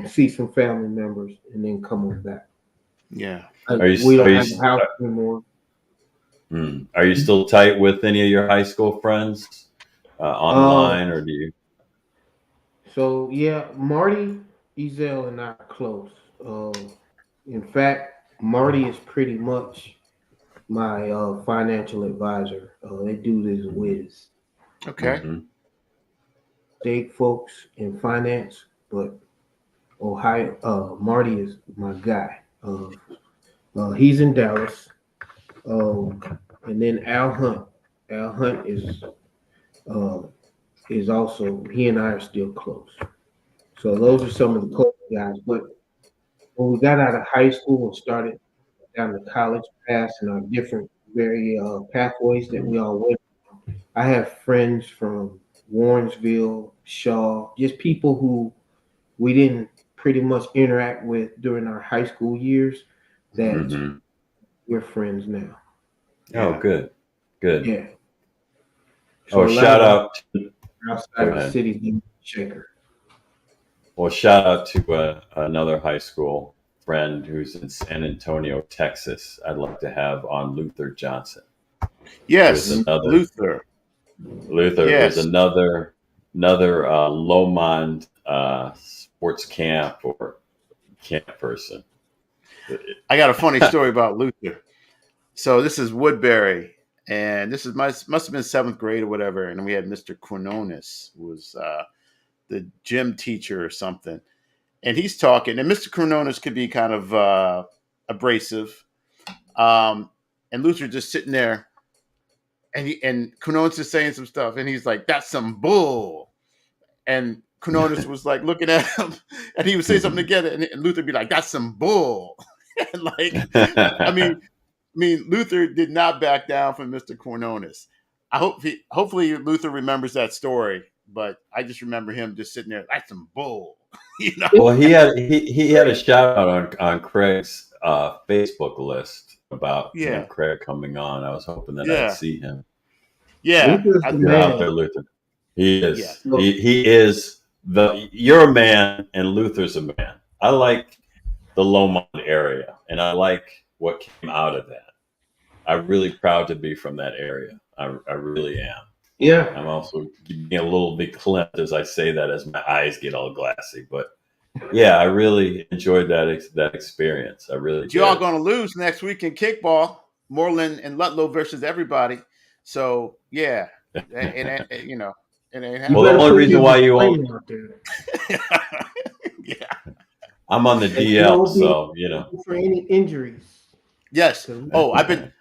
see some family members, and then come on back. Yeah. We don't have a house anymore. Are you still tight with any of your high school friends online, or do you? So yeah, Marty, Ezel, and I are close. In fact, Marty is pretty much my financial advisor. They do this whiz. Okay. State folks in finance, but Ohio, Marty is my guy. He's in Dallas. And then Al Hunt. Al Hunt is also, he and I are still close. So those are some of the close guys. But when we got out of high school and started down the college paths and our different very pathways that we all went. I have friends from Warrensville, Shaw, just people who we didn't pretty much interact with during our high school years that Mm-hmm. we're friends now. Oh, good. Yeah. So shout out. Outside of the city, Shaker. Well, shout out to another high school friend who's in San Antonio, Texas. I'd like to have on Luther Johnson. Yes, Luther. There's another Lomond sports camp or camp person. I got a funny story about Luther. So this is Woodbury, and this is must have been 7th grade or whatever, and we had Mr. Quinones, who was the gym teacher or something, and he's talking, and Mr. Quinones could be kind of abrasive, and Luther just sitting there, and Quinones is saying some stuff, and he's like, "That's some bull," and Quinones was like looking at him, and he would say something again, and Luther would be like, "That's some bull," and like, I mean, Luther did not back down from Mr. Quinones. Hopefully Luther remembers that story, but I just remember him just sitting there, "That's some bull," you know. Well, he had a shout out on Craig's Facebook list about Craig coming on. I was hoping that I'd see him. Yeah, out there, Luther. He is. Yeah. He is you're a man, and Luther's a man. I like the Lomond area, and I like what came out of that. I'm really proud to be from that area. I really am. Yeah. I'm also getting a little bit clamped as I say that, as my eyes get all glassy. But yeah, I really enjoyed that experience. I really did. You all going to lose next week in kickball. Moreland and Ludlow versus everybody. So yeah, it you know, it ain't happening. Well, the only reason why you won't. Yeah. I'm on the DL, so you know. For any injuries. Yes. Oh, I've been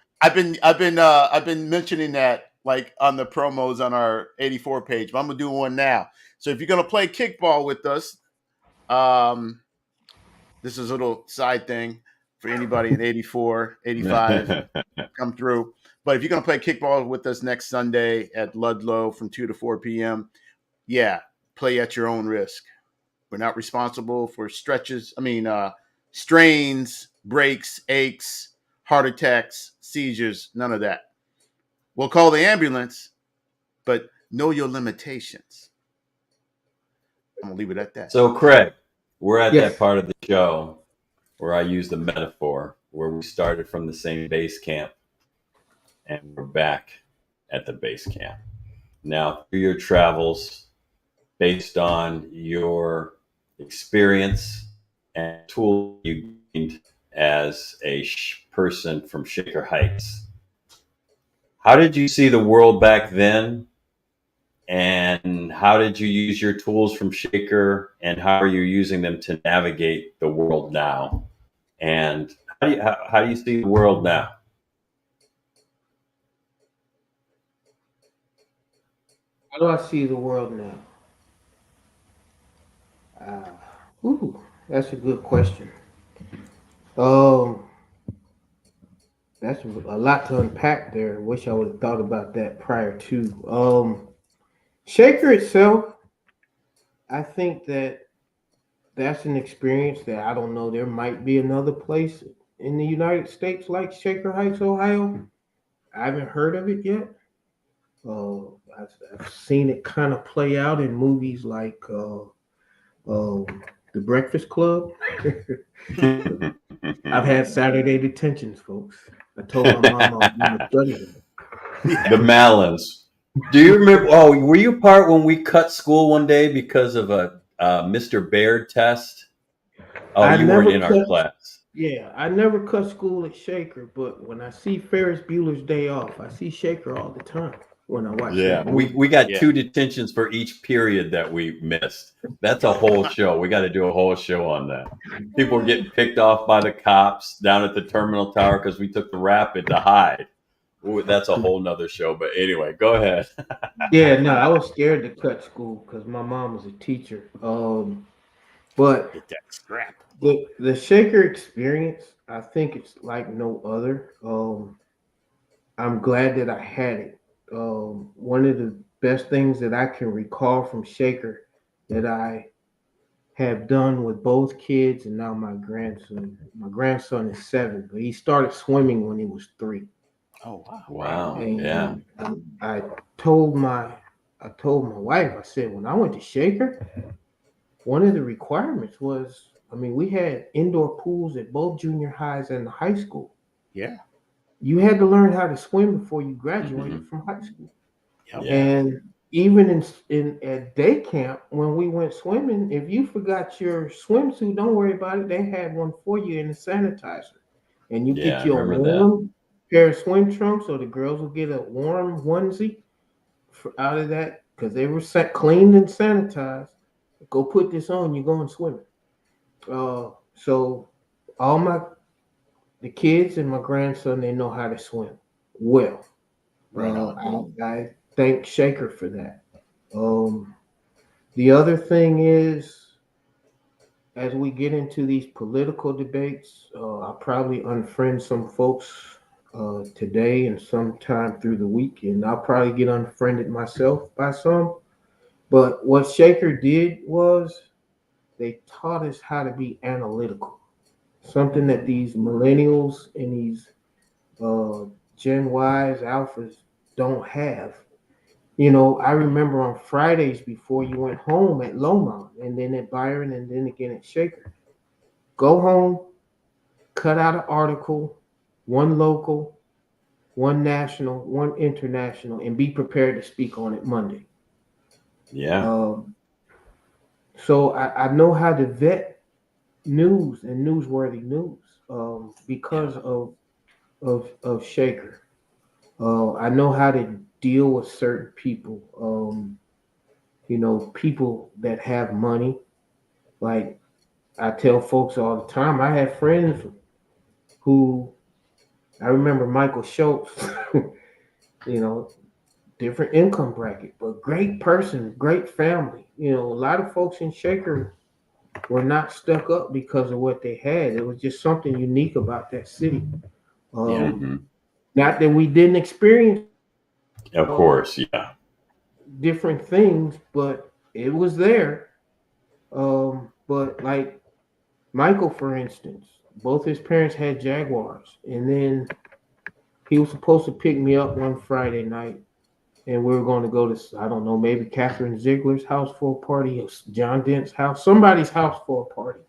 mentioning that like on the promos on our 84 page, but I'm gonna do one now. So if you're gonna play kickball with us, this is a little side thing for anybody in 84, 85 come through. But if you're gonna play kickball with us next Sunday at Ludlow from 2 to 4 p.m., yeah, play at your own risk. We're not responsible for strains, breaks, aches, heart attacks, seizures, none of that. We'll call the ambulance, but know your limitations. I'm going to leave it at that. So, Craig, we're at that part of the show where I use the metaphor where we started from the same base camp and we're back at the base camp. Now, through your travels, based on your experience and tool you gained as a person from Shaker Heights, how did you see the world back then? And how did you use your tools from Shaker, and how are you using them to navigate the world now? And how do you see the world now? How do I see the world now? That's a good question. That's a lot to unpack there. Wish I would have thought about that prior to. Shaker itself, I think that's an experience that I don't know. There might be another place in the United States like Shaker Heights, Ohio. I haven't heard of it yet. I've seen it kind of play out in movies like The Breakfast Club. I've had Saturday detentions, folks. I told my mom I was going to study them. The Malins. Do you remember? Oh, were you part when we cut school one day because of a Mr. Baird test? Oh, you weren't in our class. Yeah, I never cut school at Shaker, but when I see Ferris Bueller's Day Off, I see Shaker all the time when I watch. Yeah, we got 2 detentions for each period that we missed. That's a whole show. We got to do a whole show on that. People were getting picked off by the cops down at the terminal tower because we took the rapid to hide. Ooh, that's a whole nother show. But anyway, go ahead. Yeah, no, I was scared to cut school because my mom was a teacher. But get that scrap. The Shaker experience, I think it's like no other. I'm glad that I had it. One of the best things that I can recall from Shaker that I have done with both kids and now my grandson. My grandson is 7, but he started swimming when he was 3. Oh wow. Wow. Yeah. And I told my I told my wife, I said, when I went to Shaker, one of the requirements was, I mean, we had indoor pools at both junior highs and the high school. Yeah. You had to learn how to swim before you Mhm. graduated from high school. Yep. Yeah. And even in at day camp when we went swimming, if you forgot your swimsuit, don't worry about it. They had one for you in the sanitizer, and you Yeah. get I your remember that. warm pair of swim trunks, or the girls will get a warm onesie out of that because they were cleaned and sanitized. Go put this on. You're going swimming. So all the kids and my grandson, they know how to swim well. Right on. I thank Shaker for that. Um, the other thing is, as we get into these political debates, I'll probably unfriend some folks today and sometime through the week, and I'll probably get unfriended myself by some. But what Shaker did was they taught us how to be analytical, something that these millennials and these uh, Gen Ys, Alphas don't have. You know, I remember on Fridays before you went home at Lomont and then at Byron and then again at Shaker, go home, cut out an article, one local, one national, one international, and be prepared to speak on it Monday. Yeah. Um, so I know how to vet news and newsworthy news Yeah. because of Shaker. I know how to deal with certain people. People that have money. Like I tell folks all the time, I have friends who I remember Michael Schultz, you know, different income bracket, but great person, great family. You know, a lot of folks in Shaker were not stuck up because of what they had. It was just something unique about that city. Yeah. Um, Hmm. Not that we didn't experience Of uh, course. Yeah. different things, but it was there. But like Michael, for instance, both his parents had Jaguars, and then he was supposed to pick me up one Friday night, and we were going to go to, I don't know, maybe Catherine Ziegler's house for a party, or John Dent's house, somebody's house for a party.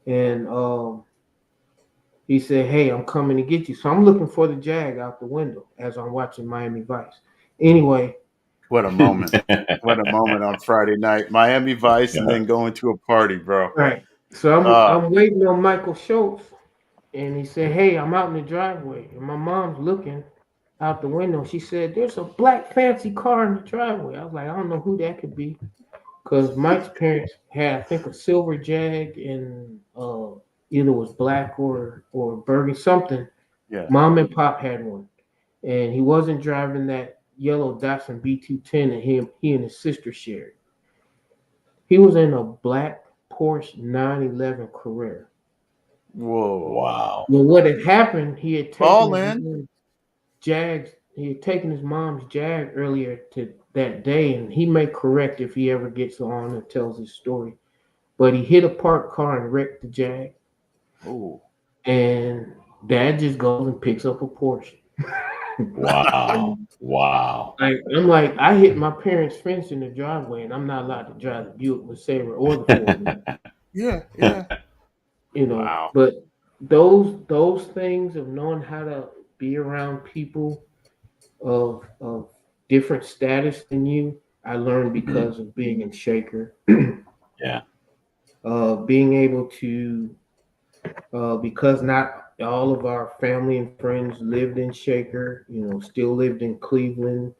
And he said, "Hey, I'm coming to get you." So I'm looking for the Jag out the window as I'm watching Miami Vice. Anyway, What a moment. What a moment on Friday night. Miami Vice and Yeah. then going to a party, bro. right. So Uh I'm waiting on Michael Schultz, and he said, "Hey, I'm out in the driveway," and my mom's looking out the window. She said, "There's a black fancy car in the driveway." I was like, "I don't know who that could be," because Mike's parents had, I think, a silver Jag, and either was black or burgundy something. yeah. Mom and Pop had one, and he wasn't driving that yellow Datsun B210 that he and his sister shared. He was in a black Porsche 911 Carrera. Whoa. Wow. Well, what had happened, he had taken Ball his in. mom's Jag. He had taken his mom's Jag earlier to that day, and he may correct if he ever gets on and tells his story. But he hit a parked car and wrecked the Jag, Ooh. and Dad just goes and picks up a Porsche. Wow. And Wow. I'm like, I hit my parents' fence in the driveway, and I'm not allowed to drive the Buick LeSabre or the Ford. Yeah, yeah. Wow. But those things of knowing how to be around people of different status than you, I learned Hmm. because of being in Shaker. Yeah. Being able to because not all of our family and friends lived in Shaker, still lived in Cleveland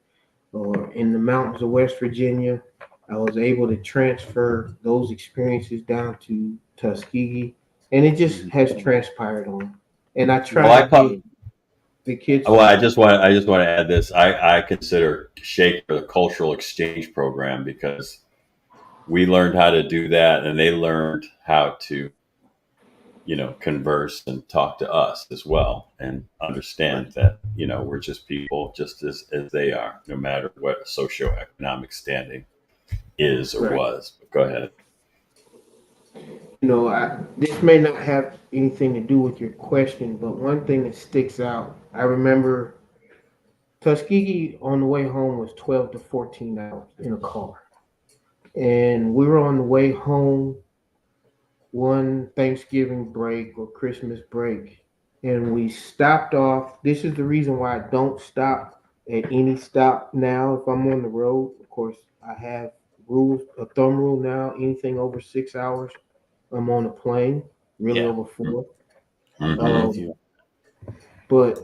or in the mountains of West Virginia. I was able to transfer those experiences down to Tuskegee, and it just Mhm. has transpired on. And I Well, try Yeah. to I call, give the kids well, some. I just want to add this. I consider Shaker the cultural exchange program because we learned how to do that, and they learned how to converse and talk to us as well and understand that, we're just people just as they are, no matter what socioeconomic standing is or Right. was. But go ahead. This may not have anything to do with your question, but one thing that sticks out, I remember Tuskegee on the way home was 12 to 14 hours in a car. And we were on the way home one Thanksgiving break or Christmas break, and we stopped off. This is the reason why I don't stop at any stop now if I'm on the road. Of course, I have a thumb rule now. Anything over 6 hours, I'm on a plane. Really Yeah. over 4. Mhm. I'm with you. But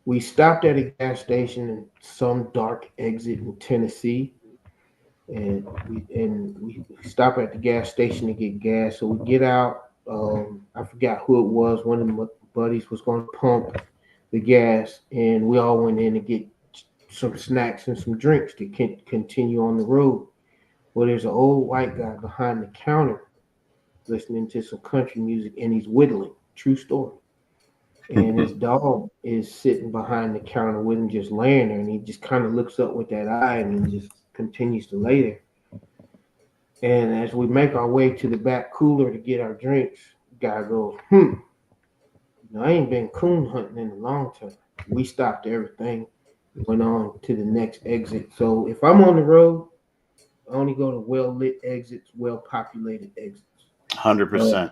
we stopped at a gas station in some dark exit in Tennessee, and we stop at the gas station to get gas. So we get out. I forgot who it was. One of my buddies was going to pump the gas, and we all went in to get some snacks and some drinks to continue on the road. Well, there's an old white guy behind the counter listening to some country music, and he's whittling. True story. And his dog is sitting behind the counter with him, just laying there, and he just kind of looks up with that eye, and he just continues to lay there. And as we make our way to the back cooler to get our drinks, guy goes, I ain't been coon hunting in a long time. We stopped everything, went on to the next exit. So if I'm on the road, I only go to well-lit exits, well-populated exits. 100%.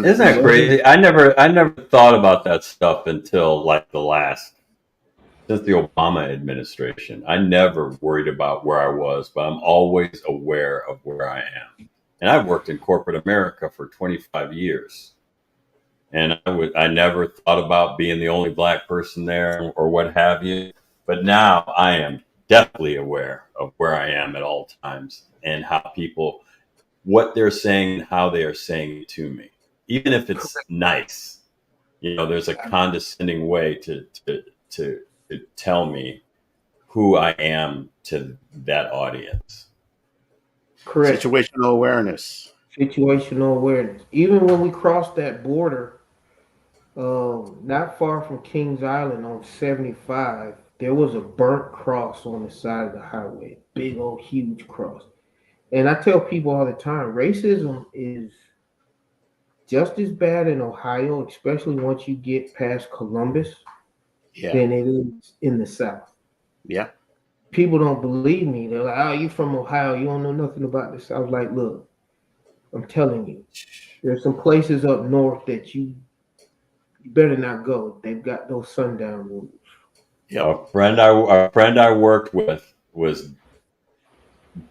Isn't that crazy? I never thought about that stuff until like since the Obama administration. I never worried about where I was, but I'm always aware of where I am. And I've worked in corporate America for 25 years. And I never thought about being the only black person there or what have you. But now I am definitely aware of where I am at all times and what they're saying and how they are saying it to me. Even if it's nice, there's a condescending way to tell me who I am to that audience. Correct. Situational awareness. Situational awareness. Even when we crossed that border, not far from Kings Island on 75, there was a burnt cross on the side of the highway. Big old huge cross. And I tell people all the time, racism is just as bad in Ohio, especially once you get past Columbus, Yeah. than it is in the South. Yeah. People don't believe me. They're like, "Oh, you from Ohio? You don't know nothing about this." I was like, "Look, I'm telling you, there's some places up north that you better not go. They've got those sundown rules." Yeah. A friend I worked with was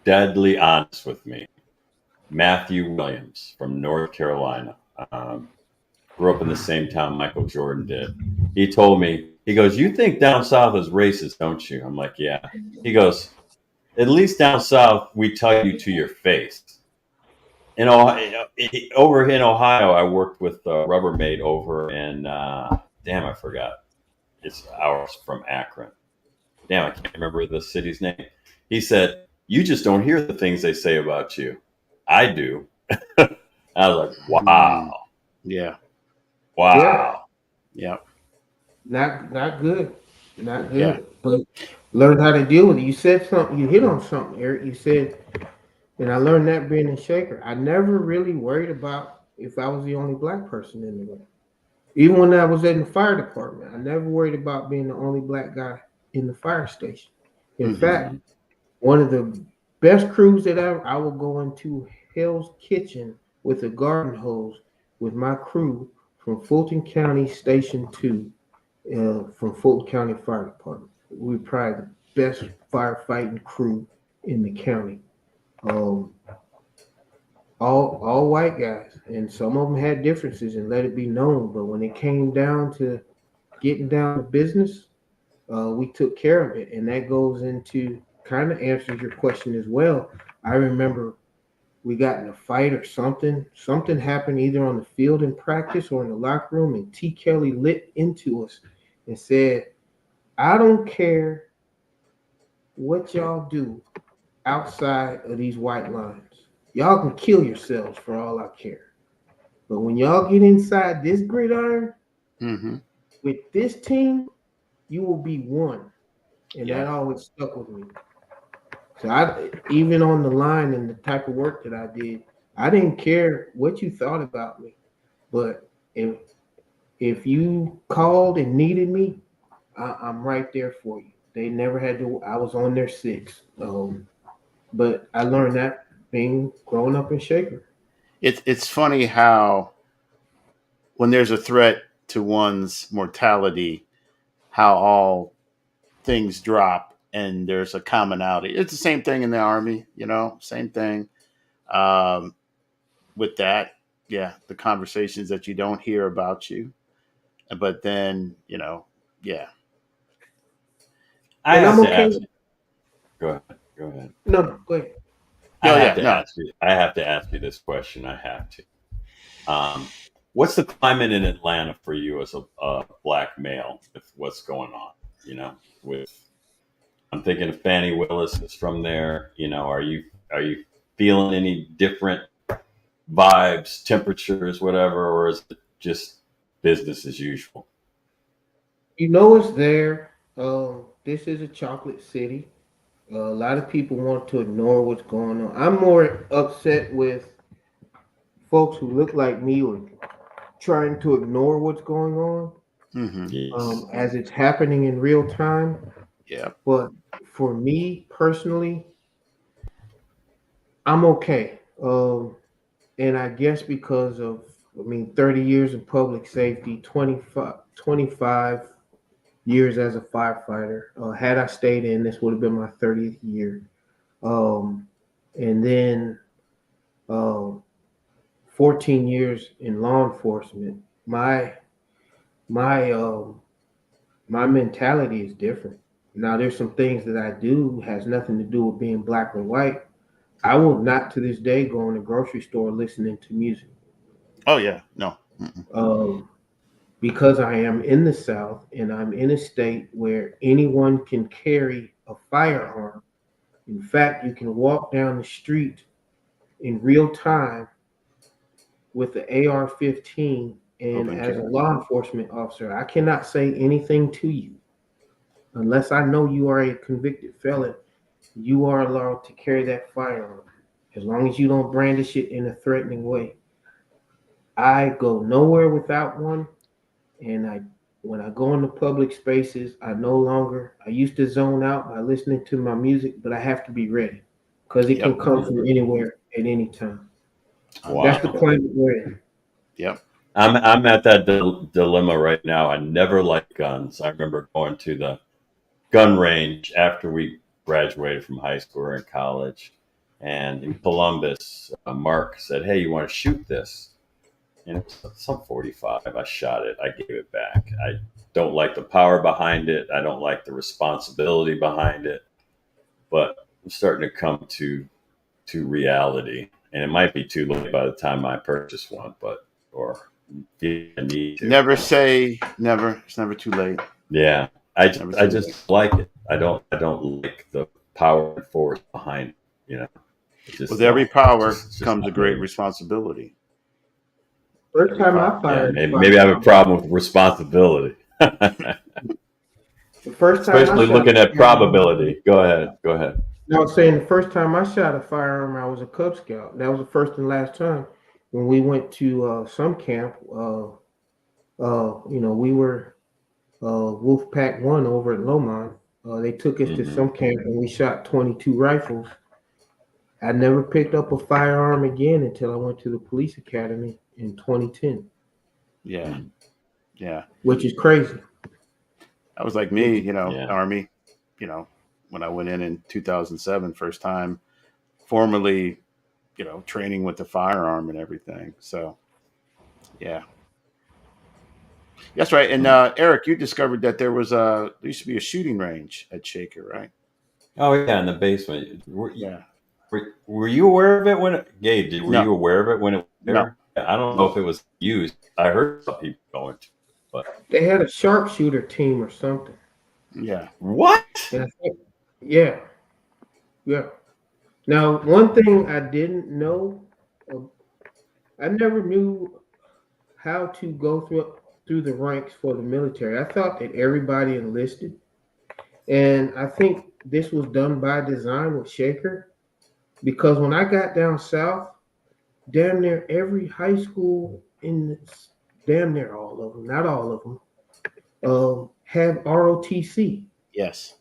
deadly honest with me. Matthew Williams from North Carolina. Grew up in the same town Michael Jordan did. He told me, he goes, "You think down south is racist, don't you?" I'm like, "Yeah." He goes, "At least down south, we tell you to your face." In Ohio, over in Ohio, I worked with Rubbermaid over in, damn, I forgot. It's hours from Akron. Damn, I can't remember the city's name. He said, "You just don't hear the things they say about you. I do." I was like, wow. Yeah. Wow. Yeah. Not good, not good. Yeah. But learn how to deal with it. You said something. You hit on something, Eric. You said, and I learned that being a shaker. I never really worried about if I was the only black person in the room. Even when I was in the fire department, I never worried about being the only black guy in the fire station. In fact, Mhm. one of the best crews that I will go into Hell's Kitchen with a garden hose with my crew from Fulton County Station 2, from Fulton County Fire Department. We're probably the best firefighting crew in the county. Um, all white guys, and some of them had differences and let it be known. But when it came down to getting down to business, we took care of it, and that goes into kind of answers your question as well. I remember we got in a fight or something. Something happened either on the field in practice or in the locker room, and T. Kelly lit into us and said, "I don't care what y'all do outside of these white lines. Y'all can kill yourselves for all I care." But when y'all get inside this gridiron Mm-hmm. with this team, you will be one. And Yeah. that always stuck with me. So I even on the line and the type of work that I did, I didn't care what you thought about me. But if you called and needed me, I'm right there for you. They never had to. I was on their six. But I learned that being growing up in Shaker. It's funny how when there's a threat to one's mortality, how all things drop and there's a commonality. It's the same thing in the army, same thing. Um, with that, yeah, the conversations that you don't hear about you, but then, yeah. I And I'm have to okay. ask you. Go ahead. Go ahead. No, go ahead. I Oh, have yeah, to no. ask you. I have to ask you this question. I have to. What's the climate in Atlanta for you as a black male with what's going on? With I'm thinking of Fannie Willis is from there. Are you feeling any different vibes, temperatures, whatever, or is it just business as usual? You know it's there. This is a chocolate city. A lot of people want to ignore what's going on. I'm more upset with folks who look like me or trying to ignore what's going on Mm-hmm. Yes. as it's happening in real time. Yeah. But for me personally, I'm okay. And I guess because of, 30 years in public safety, 25 years as a firefighter. Had I stayed in, this would have been my 30th year. Um, and then uh, 14 years in law enforcement. My my mentality is different. Now there's some things that I do has nothing to do with being black or white. I will not to this day go in the grocery store listening to music. Oh, yeah, no. Mm-mm. Um, because I am in the South and I'm in a state where anyone can carry a firearm. In fact, you can walk down the street in real time with the AR-15, and Open as a carry. law enforcement officer, I cannot say anything to you unless I know you are a convicted felon. You are allowed to carry that firearm as long as you don't brandish it in a threatening way. I go nowhere without one, and I when I go into public spaces, I no longer. I used to zone out by listening to my music, but I have to be ready because it can Yep. come from anywhere at any time. That's the Wow. Understandable. climate we're in. Yep. I'm at that dilemma right now. I never liked guns. I remember going to the gun range after we graduated from high school or in college. And in Columbus, Mark said, "Hey, you want to shoot this?" And it was some 45. I shot it. I gave it back. I don't like the power behind it. I don't like the responsibility behind it. But I'm starting to come to reality, and it might be too late by the time I purchase one, but or feel I need to. Never say never. It's never too late. Yeah, I just, Never I say never. just like it. I don't like the power and force behind it. I just With every don't. power It's just comes a not great me. responsibility. First Every time I power. Yeah, fired a maybe I have a firearm. problem with responsibility, The first time I especially shot looking a at firearm, probability. Go ahead. Go ahead. I was saying the first time I shot a firearm, I was a Cub Scout. That was the first and last time when we went to some camp. We were Wolf Pack One over at Lomond. They took us to Hmm. some camp and we shot 22 rifles. I never picked up a firearm again until I went to the police academy in 2010, Yeah. Mm. Yeah. which is crazy. That was like Which me, is, Yeah. Army, you know, when I went in 2007, first time formally, training with the firearm and everything. So, yeah. That's right. And Mm. Eric, you discovered that there used to be a shooting range at Shaker, right? Oh yeah, in the basement. Yeah. Were you aware of it Gabe? Were No, you aware of it when it was no, there? I don't know no. if it was used. I heard some people going to, but they had a sharpshooter team or something. Yeah. what? And I think, yeah, yeah. Now, one thing I didn't know, uh, I never knew how to go through the ranks for the military. I thought that everybody enlisted, and I think this was done by design with Shaker because when I got down south, damn near every high school damn near all of them, not all of them, have ROTC. Yes.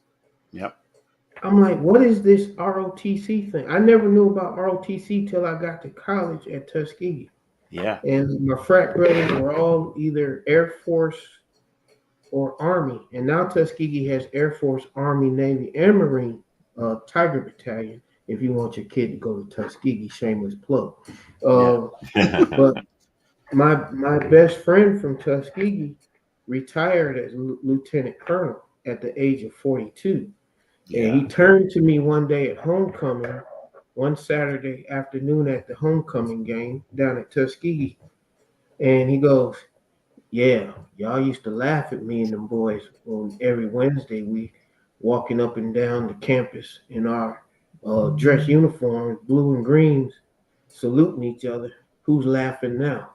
Yep. I'm like, what is this ROTC thing? I never knew about ROTC till I got to college at Tuskegee. Yeah. And my frat brothers were all either Air Force or Army. And now Tuskegee has Air Force, Army, Navy, and Marine Tiger Battalion. If you want your kid to go to Tuskegee, shameless plug. But my best friend from Tuskegee retired as lieutenant colonel at the age of 42. And he turned to me one day at homecoming, one Saturday afternoon at the homecoming game down at Tuskegee. And he goes, yeah, y'all used to laugh at me and them boys on every Wednesday. We walking up and down the campus in our dress uniforms, blue and greens, saluting each other. Who's laughing now?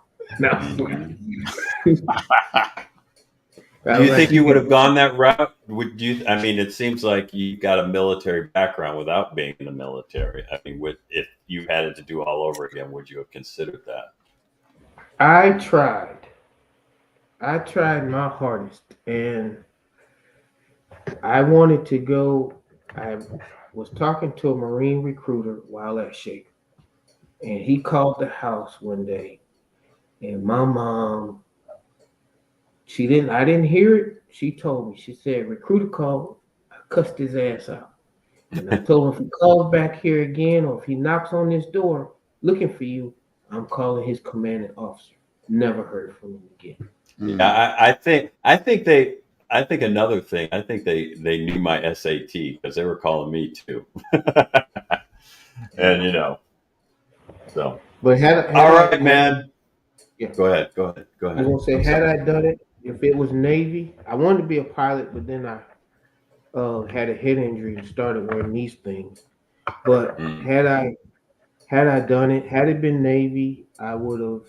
Do you think you would have gone that route? Would you? I mean, it seems like you got a military background without being in the military. I mean, if you had it to do all over again, would you have considered that? I tried my hardest, and I wanted to go. I was talking to a Marine recruiter while at Shaker, and he called the house one day, and my mom, I didn't hear it. She told me, she said, recruiter called, I cussed his ass out. And I told him if he calls back here again or if he knocks on this door looking for you, I'm calling his commanding officer. Never heard from him again. Yeah, I think another thing. I think they knew my SAT because they were calling me too, and so. But All right, man. Yeah. Go ahead. I was gonna say, had I done it, if it was Navy, I wanted to be a pilot, but then I had a head injury and started wearing these things. But had I done it, had it been Navy, I would have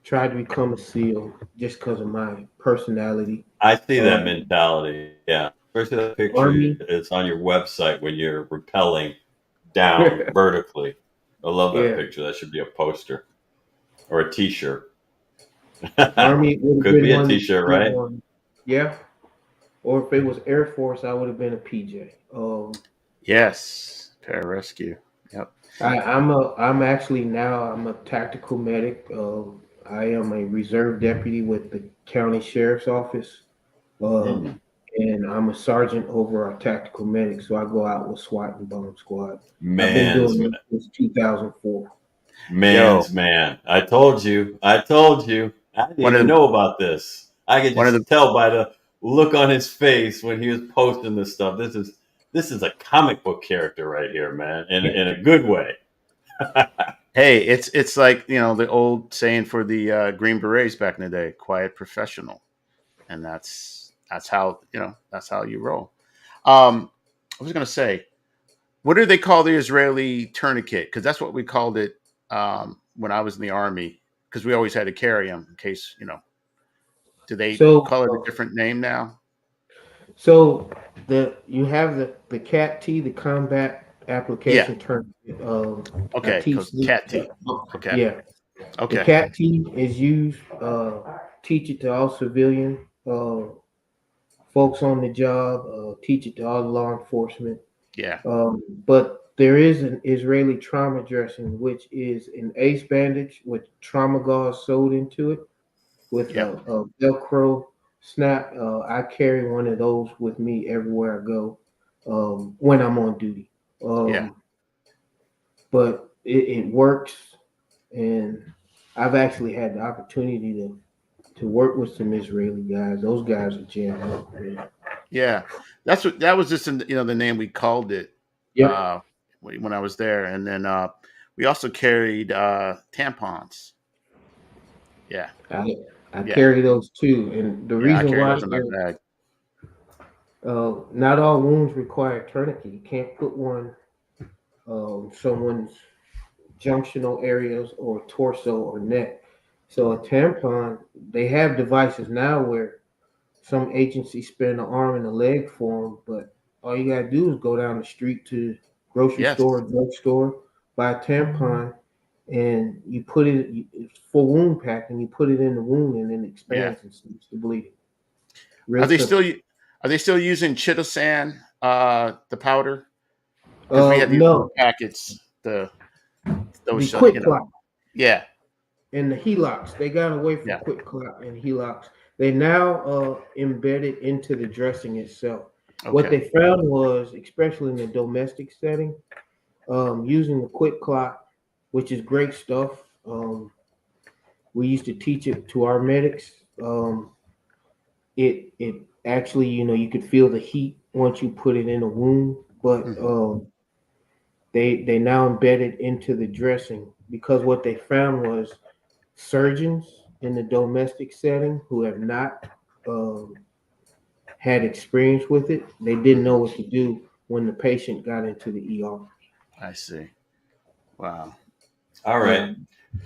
tried to become a SEAL just because of my personality. I see that mentality. Yeah, especially that picture Army. it's on your website when you're rappelling down vertically. I love that picture. That should be a poster or a T-shirt. Army could be a T-shirt, right? Yeah. Or if it was Air Force, I would have been a PJ. Yes, pararescue. Yep. I'm actually now I'm a tactical medic. I am a reserve deputy with the county sheriff's office, and I'm a sergeant over our tactical medic. So I go out with SWAT and bomb squad. I've been doing it since 2004. Man. I told you. I didn't even know about this. I could just tell by the look on his face when he was posting this stuff. This is a comic book character right here, man, in a good way. Hey, it's like the old saying for the Green Berets back in the day: quiet professional, and that's how you roll. I was gonna say, what do they call the Israeli tourniquet? Because that's what we called it when I was in the Army. Because we always had to carry them in case Do they call it a different name now? So you have the CAT T, the combat application term. Okay, CAT T. Okay. Yeah. Okay. The CAT T is used. Teach it to all civilian folks on the job. Teach it to all law enforcement. Yeah. But there is an Israeli trauma dressing, which is an ace bandage with trauma gauze sewed into it with a Velcro snap. I carry one of those with me everywhere I go when I'm on duty. But it works, and I've actually had the opportunity to work with some Israeli guys. Those guys are jammed up, man. Yeah, that was just the name we called it. Yeah. When I was there, and then we also carried tampons. Yeah. I carry those too, and the reason why not all wounds require tourniquet. You can't put one someone's junctional areas or torso or neck. So a tampon, they have devices now where some agencies spend an arm and a leg for them, but all you gotta do is go down the street to the grocery Yes. store, drugstore, buy a tampon, and you put it. It's full wound pack, and you put it in the wound, and then it Yeah. expands and stops the bleeding. Are Real they simple. still using chitosan, the powder? Because we had the No, old packets, the those quick clot yeah, and the HELOCs. They got away from yeah, quick clot and HELOCs. They now embed it into the dressing itself. What okay, they found was, especially in the domestic setting, using the quick clot, which is great stuff. We used to teach it to our medics. It actually, you could feel the heat once you put it in a wound, but hmm they now embed it into the dressing because what they found was surgeons in the domestic setting who have not um, had experience with it, they didn't hmm know what to do when the patient got into the ER. I see. Wow. All right. Yeah.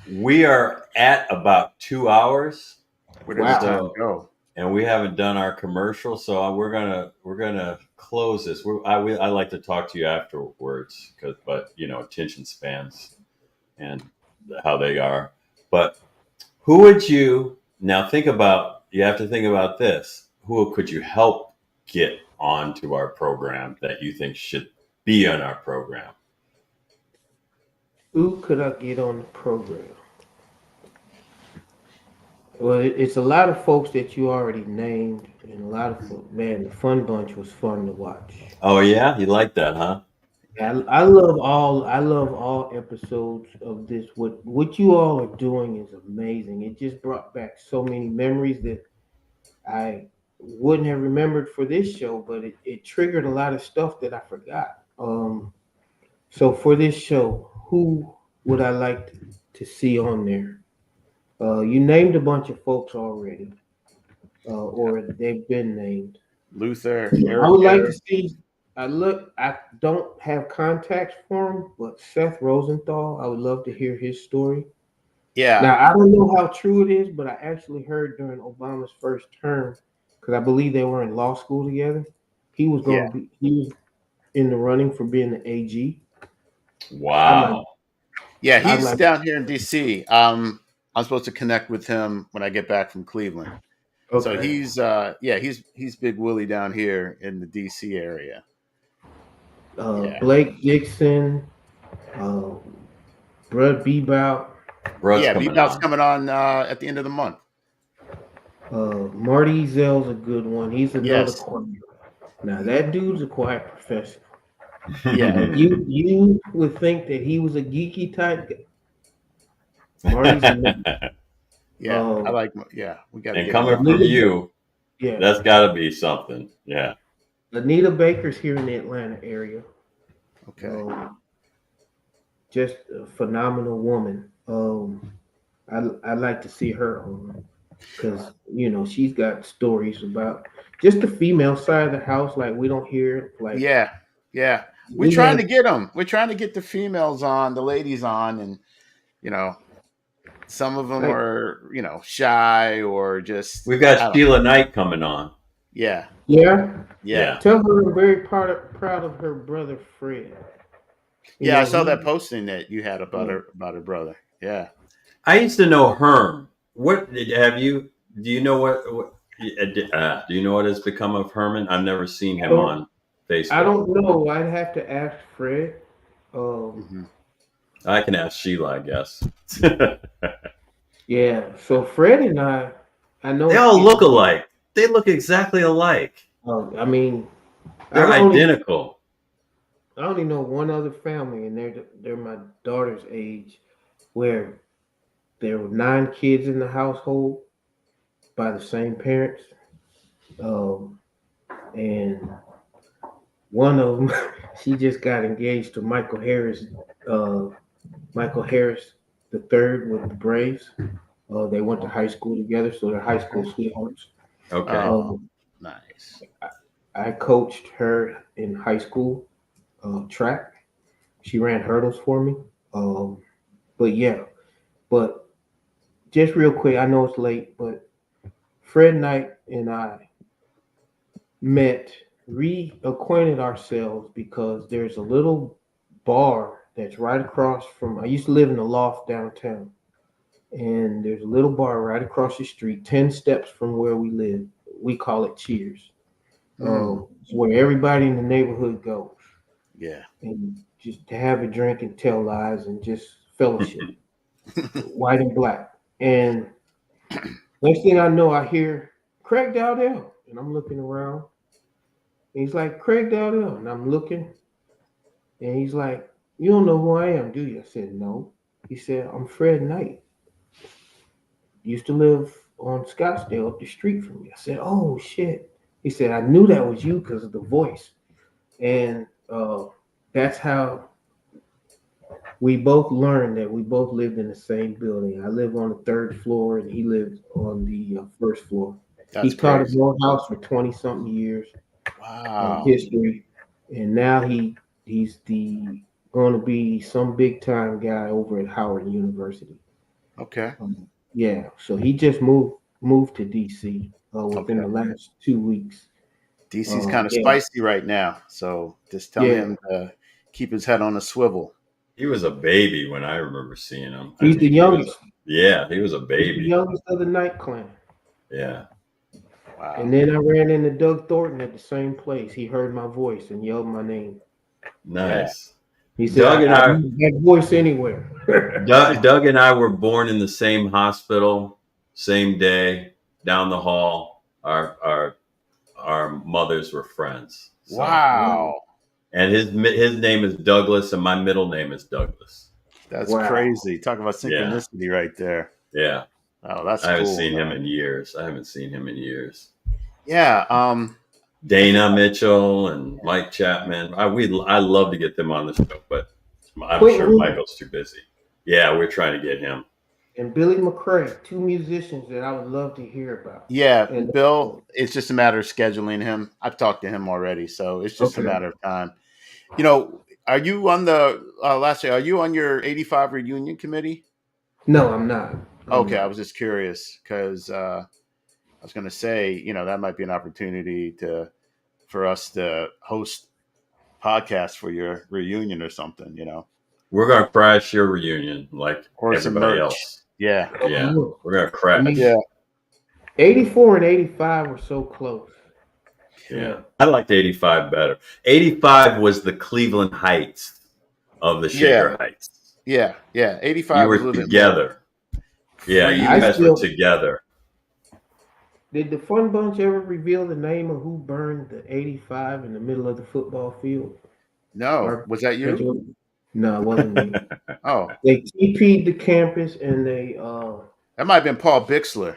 We are at about 2 hours. Where did the Wow. time So, go? and we haven't done our commercial, so we're gonna close this. I like to talk to you afterwards, but attention spans and how they are. But who would you now think about? You have to think about this. Who could you help get onto our program that you think should be on our program? Who could I get on the program? Well, it's a lot of folks that you already named, and a lot of folks. Man, the Fun Bunch was fun to watch. Oh yeah, you like that, huh? I love all episodes of this. What you all are doing is amazing. It just brought back so many memories that I wouldn't have remembered for this show, but it triggered a lot of stuff that I forgot. So for this show, who would I like to see on there? You named a bunch of folks already, Yeah. or they've been named. Luther, I Eric, would like to Eric. see. I don't have contacts for him, but Seth Rosenthal. I would love to hear his story. Yeah, Now I don't know how true it is, but I actually heard during Obama's first term, because I believe they were in law school together. yeah, He was in the running for being the AG. I'd like Wow. yeah. I'd He's like down here in DC. I'm supposed to connect with him when I get back from Cleveland. So okay. he's Big Willie down here in the DC area. Yeah, Blake Dixon, uh, Brud Bebout, Bro's yeah. coming Bebop's on. coming on at the end of the month. Marty Zell's a good one. He's another Yes, quiet. Now that dude's a quiet professional. yeah, Like you would think that he was a geeky type guy. Marty's another. yeah. I Uh, like. Yeah, we got to And get him coming on. from Anita, you, yeah, that's got to be something. Yeah. Anita Baker's here in the Atlanta area. Okay. Um, just a phenomenal woman. I'd like to see her on because she's got stories about just the female side of the house. Like we don't hear like Yeah, yeah. We're we trying had. to get them. We're trying to get the females on, the ladies on, and you know, some of them Like, are shy or just We've I got don't. Sheila Knight coming on. Yeah, yeah, yeah, Yeah. tell her I'm very proud of her brother Fred. yeah. I saw that He posting that you had yeah. about her brother. Yeah, I used to know Herm. What have you? Do you know what do you know what has become of Herman? I've never seen I him don't on I Facebook. don't know. I'd have to ask Fred. Um, hmm I can ask Sheila, I guess. yeah. So Fred and I know They a all few. look alike. They look exactly alike. I mean, They're I've only identical. I only know one other family, and they're my daughter's age, where there were 9 kids in the household by the same parents. Um, and one of them, she just got engaged to uh, Michael Harris the third with the Braves. They went to high school together, so they're high school Okay. sweethearts. Okay. Oh, Um, nice. I coached her in high school track. She ran hurdles for me. But yeah, but just real quick, I know it's late, but Fred Knight and I met, reacquainted ourselves because there's a little bar that's right across from. I used to live in the loft downtown, and there's a little bar right across the street, 10 steps from where we live. We call it Cheers. It's where everybody in the neighborhood goes. Yeah. And just to have a drink and tell lies and just fellowship, white and black. And next thing I know, I hear Craig Dowdell, and I'm looking around. And he's like, Craig Dowdell, and I'm looking, and he's like, you don't know who I am, do you? I said, no. He said, I'm Fred Knight. Used to live on Scottsdale up the street from me. I said, oh shit. He said, I knew that was you because of the voice. And that's how we both learned that we both lived in the same building. I live on the third floor, and he lived on the first floor. He taught at Morehouse for 20 something years. Wow. History, and now he's going to be some big time guy over at Howard University. Okay. Yeah, so he just moved to DC within the last 2 weeks. DC's kind of spicy right now, so just tell him to keep his head on a swivel. He was a baby when I remember seeing him. He's the youngest. He was a baby. He's the youngest of the Knight clan. Yeah. Wow. And then I ran into Doug Thornton at the same place. He heard my voice and yelled my name. Nice. He said, Doug and I that voice anywhere. Doug and I were born in the same hospital, same day, down the hall. Our mothers were friends. So, wow. And his name is Douglas, and my middle name is Douglas. That's crazy. Talk about synchronicity right there. Yeah. Oh, that's I haven't cool, seen him in years. Yeah. Dana Mitchell and Mike Chapman. I love to get them on the show, but I'm sure Michael's too busy. Yeah, we're trying to get him. And Billy McCrae, two musicians that I would love to hear about. Yeah, and Bill, it's just a matter of scheduling him. I've talked to him already, so it's just a matter of time. You know, are you on the are you on your 85 reunion committee? No, I'm not. Okay, I was just curious because I was going to say, you know, that might be an opportunity for us to host podcasts for your reunion or something. You know, we're going to crash your reunion like everybody else. Yeah, we're going to crash. 84 and 85 were so close. Yeah, I liked 85 better. 85 was the Cleveland Heights of the Shaker Heights. Yeah. 85. You were together. Yeah, you guys were together. Did the Fun Bunch ever reveal the name of who burned the 85 in the middle of the football field? No. Was that you? No, it wasn't me. Oh. They TP'd the campus and they... That might have been Paul Bixler.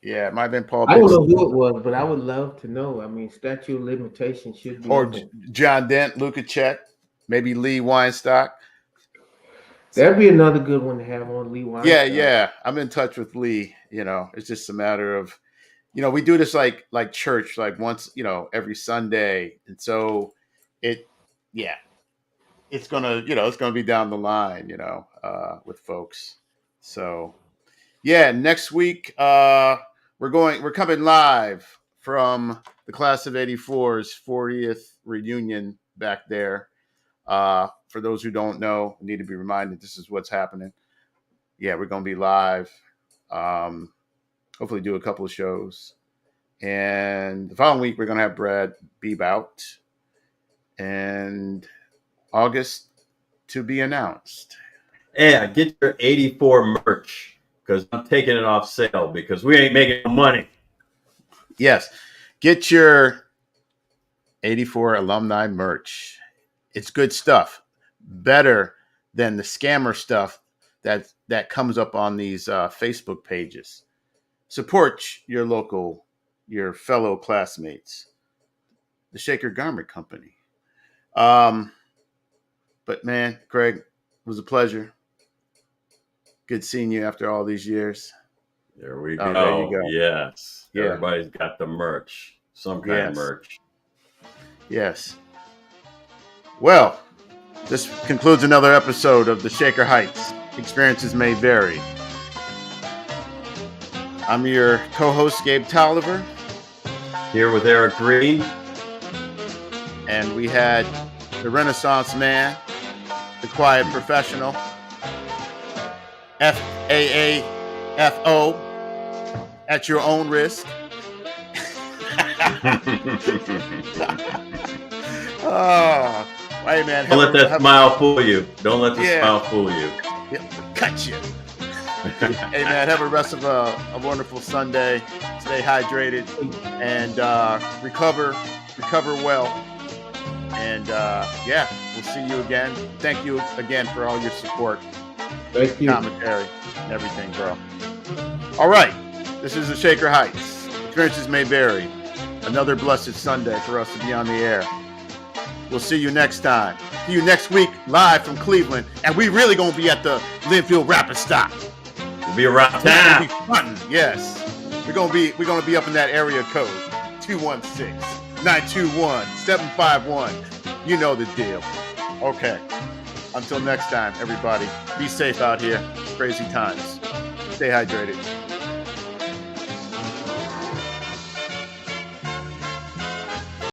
Yeah, it might have been Paul Bixler. I don't know who it was, but I would love to know. I mean, statute of limitation should be... Or John Dent, Luka Chet, maybe Lee Weinstock. That'd be another good one to have on, Lee Weinstock. Yeah. I'm in touch with Lee. You know, it's just a matter of, you know, we do this like church, like once, you know, every Sunday. And so it's gonna be down the line, you know, with folks. So next week we're coming live from the class of 84's 40th reunion back there. For those who don't know, need to be reminded this is what's happening. Yeah, we're going to be live. Hopefully do a couple of shows. And the following week, we're going to have Brad Beebe out. And August to be announced. Yeah, get your 84 merch because I'm taking it off sale because we ain't making no money. Yes, get your 84 alumni merch. It's good stuff. Better than the scammer stuff that comes up on these Facebook pages. Support your fellow classmates. The Shaker Garment Company. But man, Craig, it was a pleasure. Good seeing you after all these years. There we go. There you go. Yes. Yeah. Everybody's got the merch. Some kind of merch. Yes. Well, this concludes another episode of the Shaker Heights experiences may vary. I'm your co-host, Gabe Tolliver. Here with Eric Green. And we had the Renaissance man, the quiet professional, FAAFO, at your own risk. Oh, hey man. Don't let that smile fool you. Don't let the smile fool you. Cut you. Hey man, have a rest of a wonderful Sunday. Stay hydrated and recover well. And we'll see you again. Thank you again for all your support, commentary, and everything, bro. All right, this is the Shaker Heights. Experiences may vary. Another blessed Sunday for us to be on the air. We'll see you next time. See you next week live from Cleveland, and we really gonna be at the Linfield Rapid Stop. We'll be around town. Yes, we're gonna be up in that area code 216-921-751. You know the deal. Okay. Until next time, everybody. Be safe out here. Crazy times. Stay hydrated.